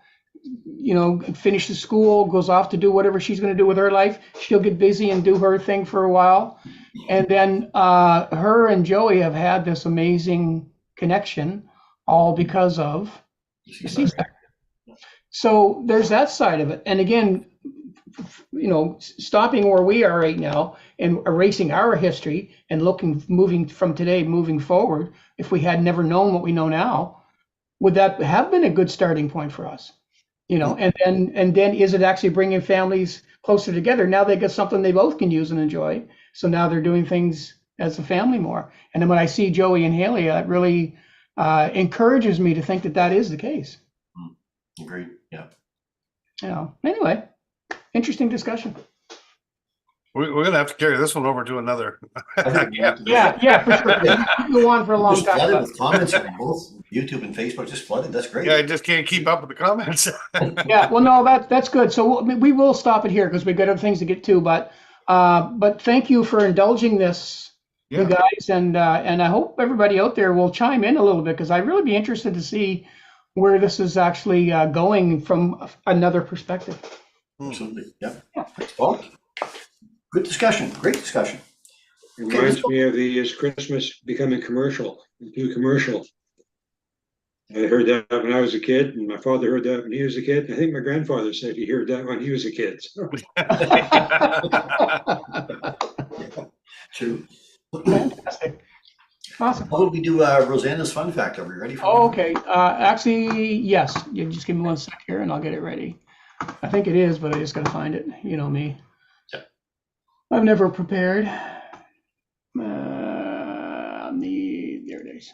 finishes school, goes off to do whatever she's going to do with her life. She'll get busy and do her thing for a while. And then her and Joey have had this amazing connection, all because of the C-section. So there's that side of it. And again, stopping where we are right now and erasing our history and moving from today, moving forward, if we had never known what we know now, would that have been a good starting point for us? And then is it actually bringing families closer together? Now they get something they both can use and enjoy. So now they're doing things as a family more. And then when I see Joey and Haley, that really encourages me to think that is the case. Agreed. Yeah. Anyway, interesting discussion. We're gonna have to carry this one over to another. Yeah, for sure. You can go on for a long Just time. flooded with comments on both YouTube and Facebook, just flooded. That's great. Yeah, I just can't keep up with the comments. Yeah, well, no, that's good. So we will stop it here because we've got other things to get to. But thank you for indulging this, you guys, and I hope everybody out there will chime in a little bit, because I'd really be interested to see where this is actually going from another perspective. Absolutely. Yeah. Well, good discussion. Great discussion. Reminds me of the Christmas becoming too commercial. I heard that when I was a kid, and my father heard that when he was a kid. I think my grandfather said he heard that when he was a kid. True. Fantastic. Awesome. How about we do Rosanna's fun fact? Are we ready for that? Okay. Actually, yes. You just give me 1 sec here and I'll get it ready. I think it is, but I just got to find it. You know me. Yeah. I'm never prepared. There it is.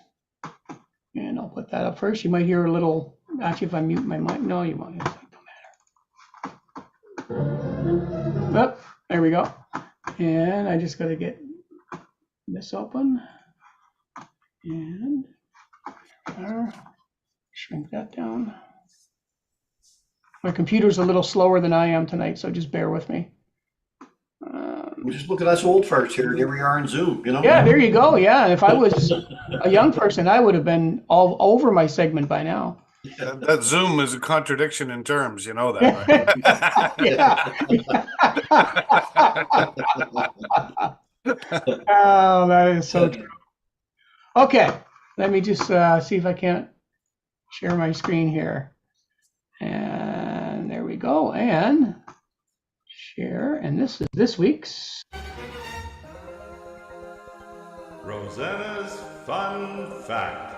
And I'll put that up first. You might hear a little, actually, if I mute my mic, no, you won't. It don't matter. Oh, there we go. And I just got to get this open. And shrink that down. My computer's a little slower than I am tonight, so just bear with me. Just look at us old farts here. Here we are in Zoom, Yeah, there you go. Yeah, if I was a young person, I would have been all over my segment by now. That Zoom is a contradiction in terms, you know that, right? Oh, that is so true. Okay, let me just see if I can't share my screen here. And there we go. And share. And this is this week's Rosanna's Fun Fact.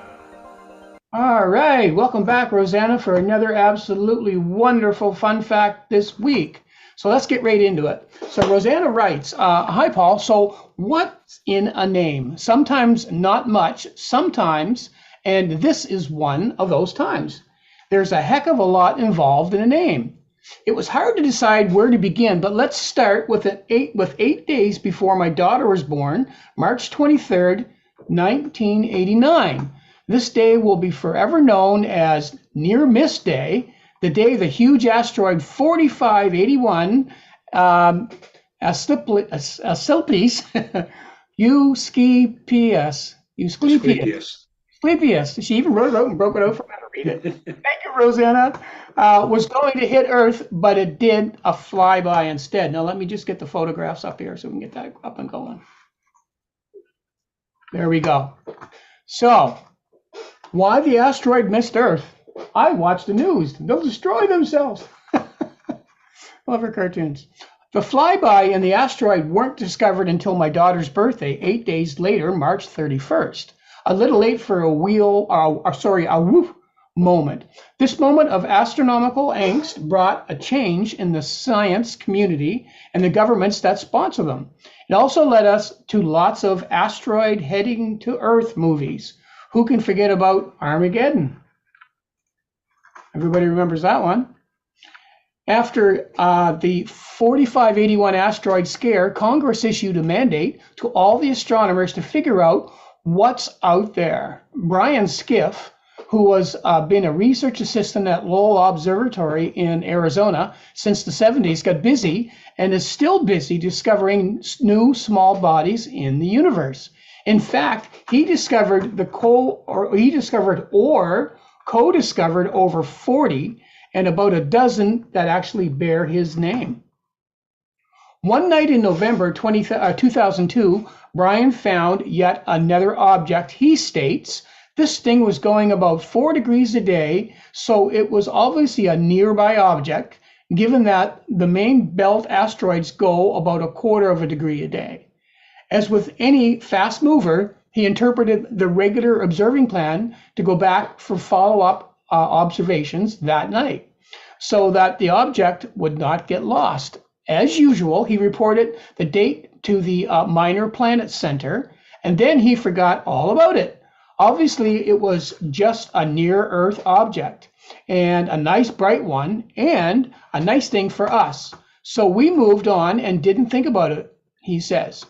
All right, welcome back, Rosanna, for another absolutely wonderful fun fact this week. So let's get right into it. So Rosanna writes, hi, Paul. So what's in a name? Sometimes not much, sometimes, and this is one of those times. There's a heck of a lot involved in a name. It was hard to decide where to begin, but let's start with 8 days before my daughter was born, March 23rd, 1989. This day will be forever known as Near Miss Day, the day the huge asteroid 4581 Asclepius Asclepius. She even wrote it out and broke it out for me to read it. Thank you, Rosanna. Was going to hit Earth, but it did a flyby instead. Now let me just get the photographs up here so we can get that up and going. There we go. So, why the asteroid missed Earth? I watched the news. They'll destroy themselves. Love her cartoons. The flyby and the asteroid weren't discovered until my daughter's birthday, 8 days later, March 31st. A little late for a woof moment. This moment of astronomical angst brought a change in the science community and the governments that sponsor them. It also led us to lots of asteroid heading to Earth movies. Who can forget about Armageddon? Everybody remembers that one. After the 4581 asteroid scare, Congress issued a mandate to all the astronomers to figure out what's out there. Brian Skiff, who was been a research assistant at Lowell Observatory in Arizona since the 70s, got busy and is still busy discovering new small bodies in the universe. In fact, he discovered co-discovered over 40 and about a dozen that actually bear his name. One night in November 2002, Brian found yet another object. He states, this thing was going about 4 degrees a day, so it was obviously a nearby object, given that the main belt asteroids go about 1/4 of a degree a day. As with any fast mover, he interpreted the regular observing plan to go back for follow-up observations that night, so that the object would not get lost. As usual, he reported the date to the Minor Planet Center, and then he forgot all about it. Obviously, it was just a near-Earth object, and a nice bright one, and a nice thing for us. So we moved on and didn't think about it, he says.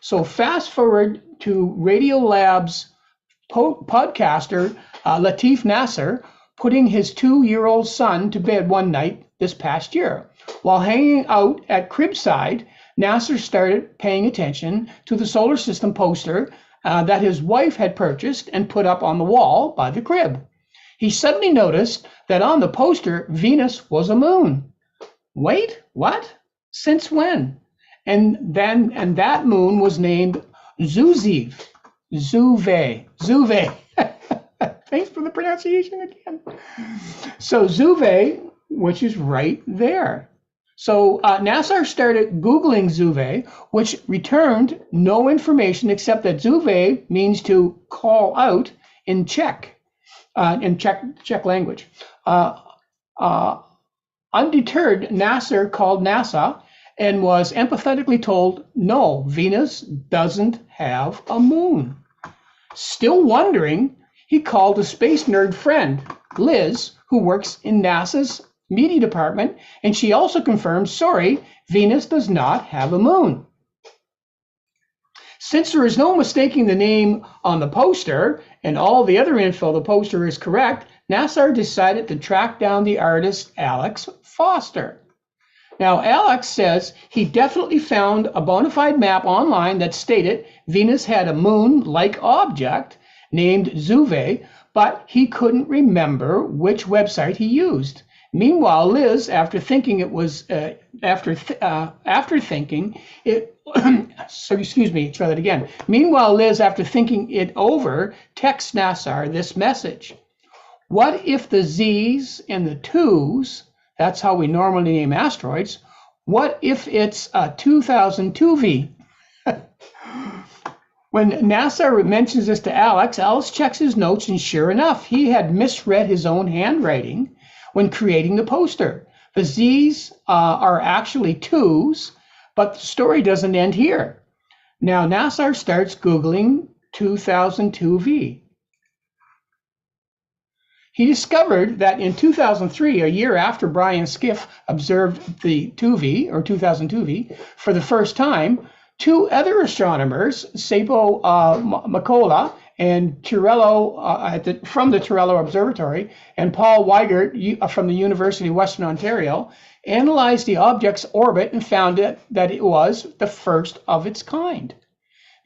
So fast forward to Radiolab's podcaster, Latif Nasser, putting his 2-year-old son to bed one night this past year. While hanging out at cribside, Nasser started paying attention to the solar system poster that his wife had purchased and put up on the wall by the crib. He suddenly noticed that on the poster, Venus was a moon. Wait, what? Since when? And that moon was named Zuve. Thanks for the pronunciation again. So Zuve, which is right there. So NASA started Googling Zuve, which returned no information except that Zuve means to call out in Czech language. Undeterred, Nasser called NASA and was empathetically told, no, Venus doesn't have a moon. Still wondering, he called a space nerd friend, Liz, who works in NASA's media department, and she also confirmed, sorry, Venus does not have a moon. Since there is no mistaking the name on the poster and all the other info the poster is correct, NASA decided to track down the artist Alex Foster. Now, Alex says he definitely found a bona fide map online that stated Venus had a moon-like object named Zuve, but he couldn't remember which website he used. Meanwhile, Liz, after thinking it was Meanwhile, Liz, after thinking it over, texts NASA this message: "What if the Z's and the 2's? That's how we normally name asteroids. What if it's a 2002V?" When NASA mentions this to Alex, Alex checks his notes, and sure enough, he had misread his own handwriting when creating the poster. The Z's are actually 2's, but the story doesn't end here. Now NASA starts Googling 2002V. He discovered that in 2003, a year after Brian Skiff observed the 2002V for the first time, two other astronomers, Seppo Makola and Tirello from the Tirello Observatory, and Paul Weigert from the University of Western Ontario, analyzed the object's orbit and found that it was the first of its kind.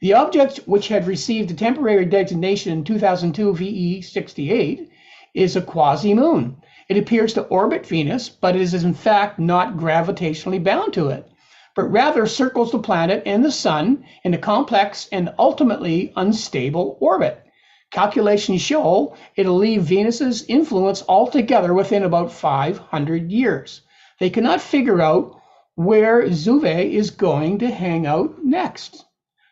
The object, which had received a temporary designation in 2002 VE68, is a quasi-moon. It appears to orbit Venus, but it is in fact not gravitationally bound to it, but rather circles the planet and the sun in a complex and ultimately unstable orbit. Calculations show it'll leave Venus's influence altogether within about 500 years. They cannot figure out where Juve is going to hang out next.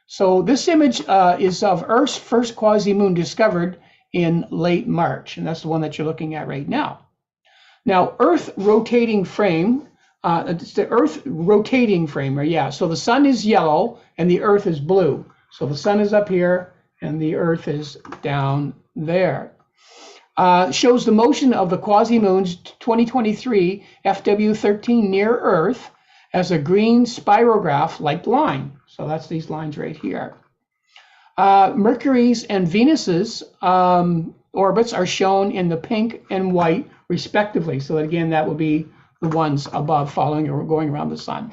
So this image is of Earth's first quasi-moon discovered in late March, and that's the one that you're looking at right now. Now, Earth rotating frame, it's the Earth rotating frame, yeah. So the sun is yellow and the Earth is blue. So the sun is up here and the Earth is down there. Shows the motion of the quasi-moon's 2023 FW13 near Earth as a green spirograph-like line. So that's these lines right here. Mercury's and Venus's orbits are shown in the pink and white respectively. So again, that will be the ones above following or going around the sun.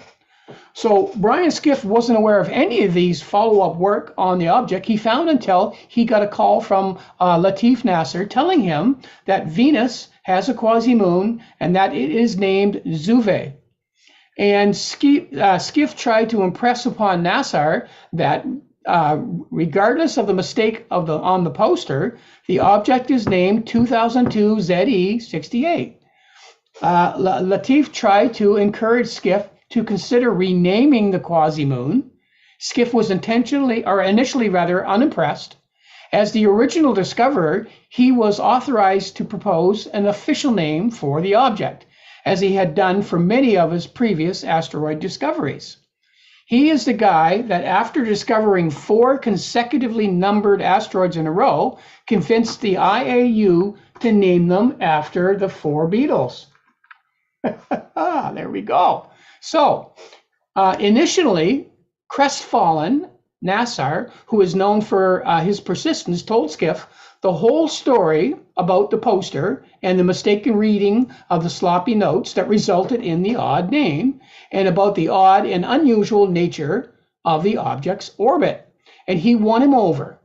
So Brian Skiff wasn't aware of any of these follow-up work on the object. He found until he got a call from Latif Nasser telling him that Venus has a quasi-moon and that it is named Juve. And Skiff tried to impress upon Nasser that regardless of the mistake on the poster, the object is named 2002 ZE68. Latif tried to encourage Skiff to consider renaming the quasi-moon. Skiff was initially unimpressed. As the original discoverer, he was authorized to propose an official name for the object, as he had done for many of his previous asteroid discoveries. He is the guy that, after discovering 4 consecutively numbered asteroids in a row, convinced the IAU to name them after the 4 Beatles. There we go. So, initially, crestfallen, Nasser, who is known for his persistence, told Skiff the whole story about the poster and the mistaken reading of the sloppy notes that resulted in the odd name, and about the odd and unusual nature of the object's orbit. And he won him over.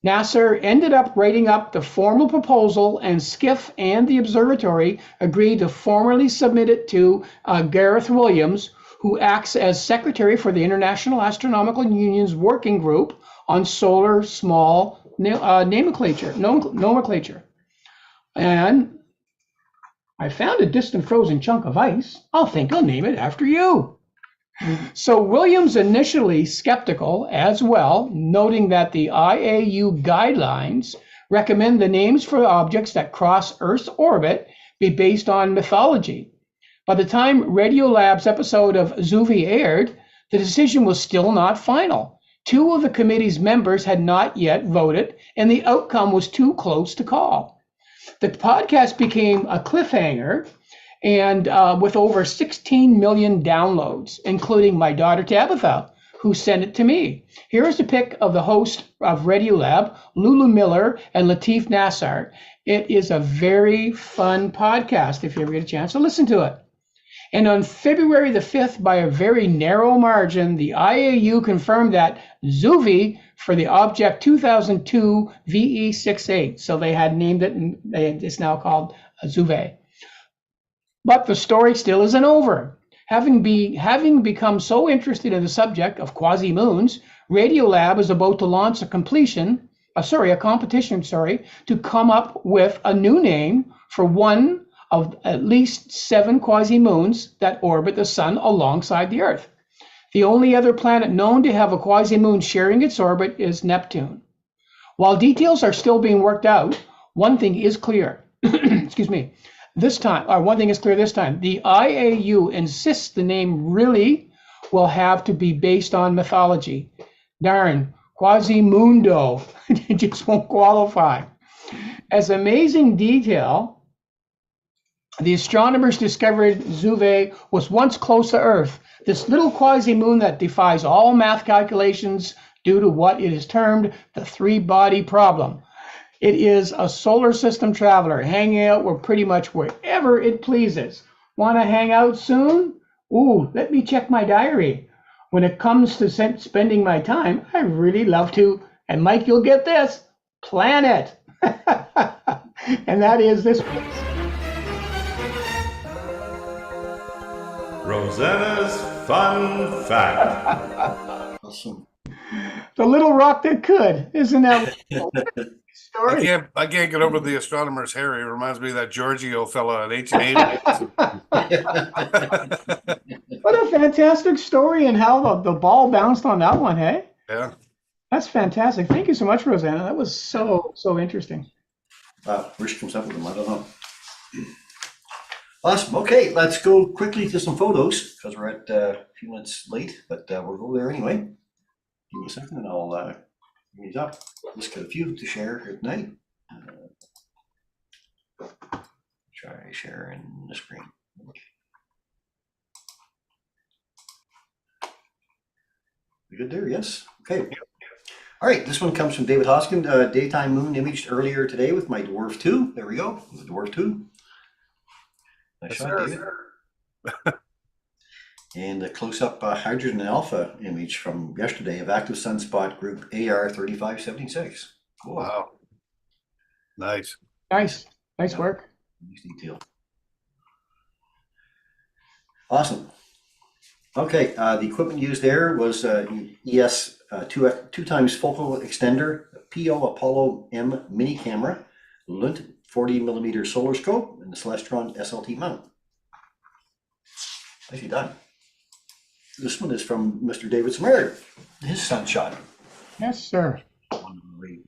Nasser ended up writing up the formal proposal, and Skiff and the observatory agreed to formally submit it to Gareth Williams, who acts as secretary for the International Astronomical Union's working group on solar small nomenclature. And I found a distant frozen chunk of ice. I'll name it after you. So Williams initially skeptical as well, noting that the IAU guidelines recommend the names for objects that cross Earth's orbit be based on mythology. By the time Radiolab's episode of Juve aired, the decision was still not final. 2 of the committee's members had not yet voted, and the outcome was too close to call. The podcast became a cliffhanger, and with over 16 million downloads, including my daughter Tabitha, who sent it to me. Here is a pic of the host of Radiolab, Lulu Miller and Latif Nasser. It is a very fun podcast if you ever get a chance to listen to it. And on February the 5th, by a very narrow margin, the IAU confirmed that Juve for the object 2002 VE68. So they had named it, and it's now called Juve. But the story still isn't over. Having become so interested in the subject of quasi-moons, Radiolab is about to launch a competition to come up with a new name for one of at least 7 quasi-moons that orbit the sun alongside the Earth. The only other planet known to have a quasi-moon sharing its orbit is Neptune. While details are still being worked out, one thing is clear. Excuse me. One thing is clear this time. The IAU insists the name really will have to be based on mythology. Darn, Quasimundo, it just won't qualify. As amazing detail, the astronomers discovered Juve was once close to Earth, this little quasi-moon that defies all math calculations due to what it is termed the 3-body problem. It is a solar system traveler, hanging out pretty much wherever it pleases. Want to hang out soon? Ooh, let me check my diary. When it comes to spending my time, I really love to, and Mike, you'll get this, plan it. And that is this place. Rosanna's Fun Fact. Awesome. The little rock that could, isn't that? story. I can't get over the astronomer's hair. He reminds me of that Giorgio fella at H&A. What a fantastic story, and how the ball bounced on that one, hey? Yeah. That's fantastic. Thank you so much, Rosanna. That was so interesting. Where she comes up with them, I don't know. Awesome. Okay, let's go quickly to some photos because we're at a few minutes late, but we'll go there anyway. Give me a second and I'll bring these up. Just got a few to share here tonight. Try sharing the screen. We good there? Yes. Okay. All right, this one comes from David Hoskin. Daytime moon imaged earlier today with my Dwarf 2. There we go. The Dwarf 2. Nice shot, David. And a close-up hydrogen alpha image from yesterday of active sunspot group AR 3576. Cool. Wow. Nice. Nice work. Nice detail. Awesome. Okay, the equipment used there was ES 2 times focal extender, PO Apollo M mini camera, Lunt 40mm solar scope, and the Celestron SLT mount. Nicely done. This one is from Mr. David Samaria, his sunshot. Yes, sir.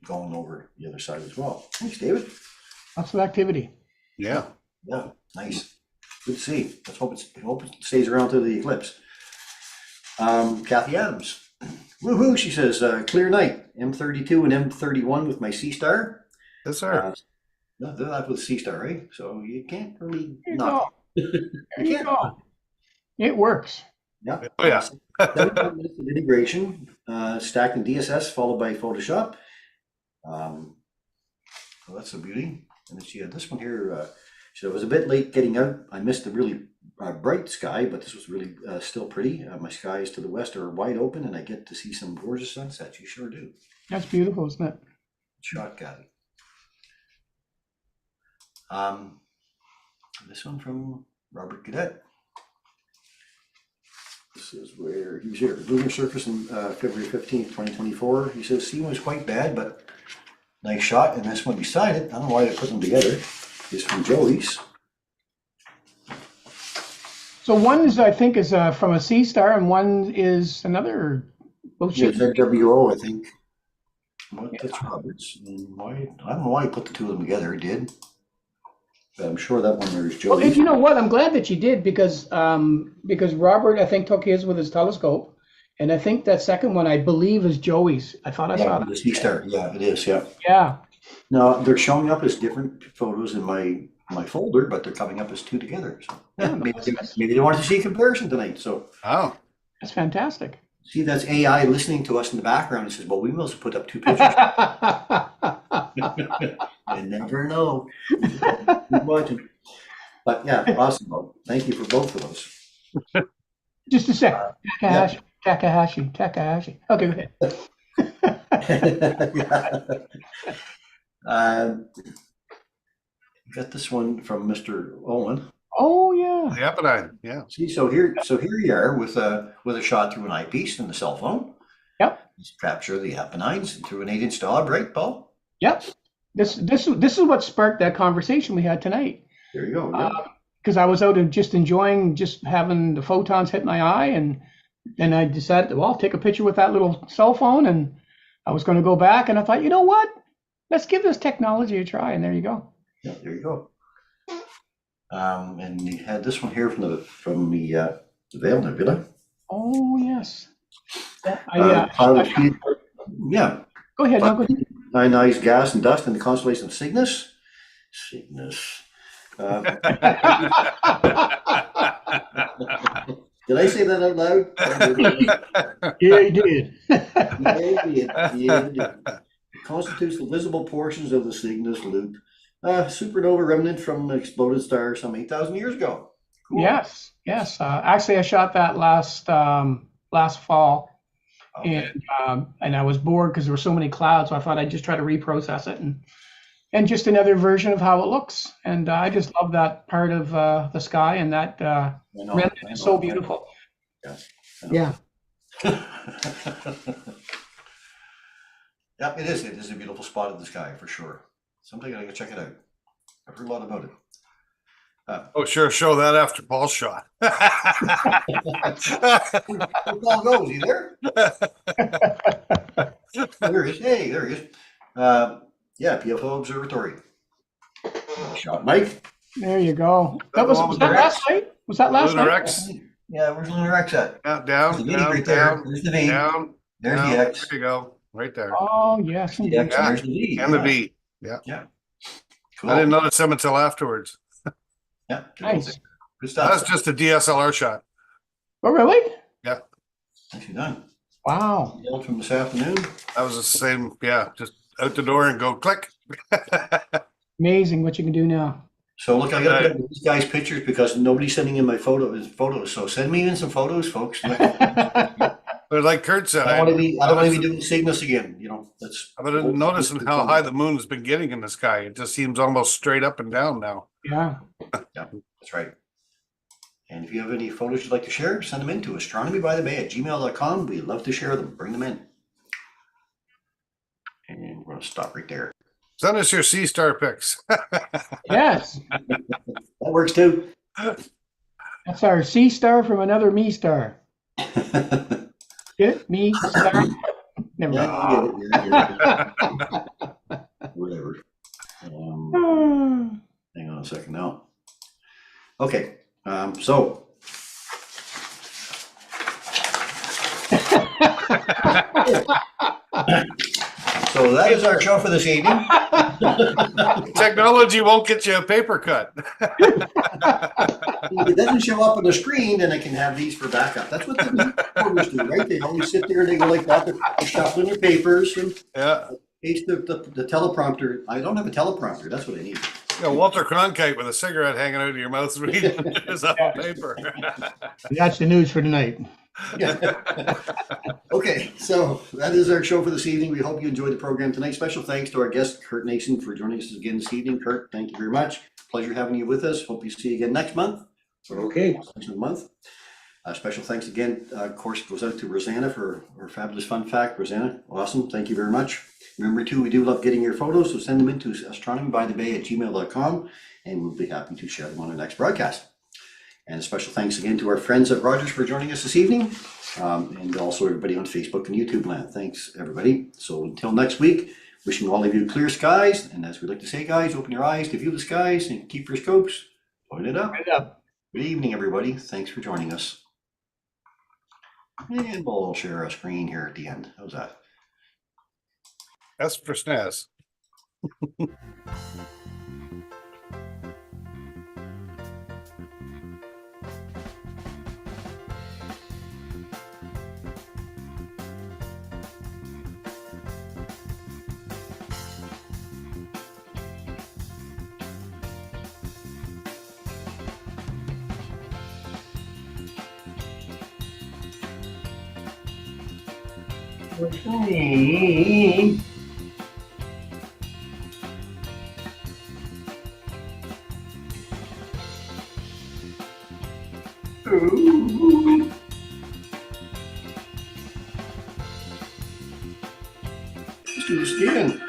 Going over the other side as well. Thanks, David. Lots of activity. Yeah. Yeah, nice. Good to see. Let's hope it stays around to the eclipse. Kathy Adams. Woohoo, she says, clear night. M32 and M31 with my C-Star. Yes, sir. No, they're not with C-Star, right? So you can't really There you not. go. There you go. It works. Yeah. Oh, yeah. 75 minutes of integration, stacked in DSS followed by Photoshop. Well, that's a beauty. And then she had this one here. She said, I was a bit late getting out. I missed the really bright sky, but this was really still pretty. My skies to the west are wide open, and I get to see some gorgeous sunsets. You sure do. That's beautiful, isn't it? Shot, Kathy. This one from Robert Cadet. This is where he was here. Lunar surface on February 15th, 2024. He says, scene was quite bad, but nice shot. And this one beside it, I don't know why they put them together, is from Joey's. So one is, I think, is from a C-Star, and one is another. Yeah, ZWO, I think. What, that's Roberts. And why? I don't know why he put the two of them together. He did. But I'm sure that one there is Well, Joey's. and you know what? I'm glad that you did, because Robert, I think, took his with his telescope, and I think that second one, I believe, is Joey's. I thought I saw that. The C-Star. Yeah, it is. Yeah. Yeah. Now they're showing up as different photos in my folder, but they're coming up as two together. So Yeah, maybe they wanted to see a comparison tonight. So Oh. That's fantastic. see, that's AI listening to us in the background and says, "Well, we must have put up two pictures." I never know. Keep watching. But yeah, awesome. Well, thank you for both of those. Just a sec. Takahashi. Okay, go ahead. Got this one from Mr. Owen. Oh yeah. The Apennine. Yeah. See, so here you are with a shot through an eyepiece and the cell phone. Yep. Just capture the Apennines through an 8-inch diode, right, Paul? Yep. This is what sparked that conversation we had tonight. There you go. Yeah. Because I was out and just enjoying just having the photons hit my eye, and then I decided, well, I'll take a picture with that little cell phone, and I was going to go back, and I thought, you know what? Let's give this technology a try, and there you go. Yeah, there you go. And you had this one here from the Veil Nebula. Oh yes. Yeah. Go ahead. No, go ahead. Ionized gas and dust in the constellation of Cygnus. Cygnus. Did I say that out loud? Yeah, you did. Yeah, you did. It constitutes the visible portions of the Cygnus loop, supernova remnant from an exploded star some 8,000 years ago. Cool. Yes. Actually, I shot that last fall, Okay. and I was bored because there were so many clouds. So I thought I'd just try to reprocess it and just another version of how it looks. And I just love that part of the sky, and that remnant is so beautiful. Yeah. Yeah. Yep, it is. It is a beautiful spot in the sky for sure. Sometime I gotta check it out. I've heard a lot about it. Oh, sure, show that after Paul's shot. Where Paul goes, he there? There he is. Hey, there he is. Yeah, PFO Observatory. Shot, Mike. There you go. That Was one with that the last night? Was that last Lunar night? X. Yeah, where's Lunar X at? Down, There's the V down, right there. down, There's the V. down, There's down. the X. There you go, right there. Oh, yes, The indeed. X and there's the V. And the yeah. V. Yeah. Yeah. Cool. I didn't notice them until afterwards. Yeah. Nice. Good That's stuff. just a DSLR shot. Oh, really? Nicely done. Wow. Yelled from this afternoon. That was the same, yeah, just out the door and go click. Amazing what you can do now. So look, I gotta put up these guys' pictures because nobody's sending in my photos. So send me in some photos, folks. I But like Kurt said, don't want to be doing Cygnus again. You know, that's. I've been noticing how high the moon has been getting in the sky. It just seems almost straight up and down now. Yeah. Yeah, that's right. And if you have any photos you'd like to share, send them in to astronomybythebay@gmail.com. We'd love to share them. Bring them in. And we're gonna stop right there. Send us your sea star pics. Yes. That works too. That's our C star from another me star. Get it? Me star. Never mind. Yeah, whatever. Hang on a second now. Okay, so. So that is our show for this evening. Technology won't get you a paper cut. If it doesn't show up on the screen, then I can have these for backup. That's what the reporters do, right? They always sit there and they go like that. They're shuffling their papers and Yeah. paste the teleprompter. I don't have a teleprompter. That's what I need. Yeah, Walter Cronkite with a cigarette hanging out of your mouth reading his paper. That's the news for tonight. Okay, so that is our show for this evening. We hope you enjoyed the program tonight. Special thanks to our guest, Kurt Nason, for joining us again this evening. Kurt, thank you very much. Pleasure having you with us. Hope you see you again next month. Okay. Next month. Special thanks again, of course, goes out to Rosanna for her fabulous fun fact. Rosanna, awesome. Thank you very much. Remember, too, we do love getting your photos, so send them in to astronomybythebay@gmail.com, and we'll be happy to share them on our next broadcast. And a special thanks again to our friends at Rogers for joining us this evening, and also everybody on Facebook and YouTube land. Thanks, everybody. So until next week, wishing all of you clear skies, and as we like to say, guys, open your eyes to view the skies and keep your scopes pointed up. Right up. Good evening, everybody. Thanks for joining us. And we'll share a screen here at the end. How's that? That's for snaz. Okay. Let's do this again.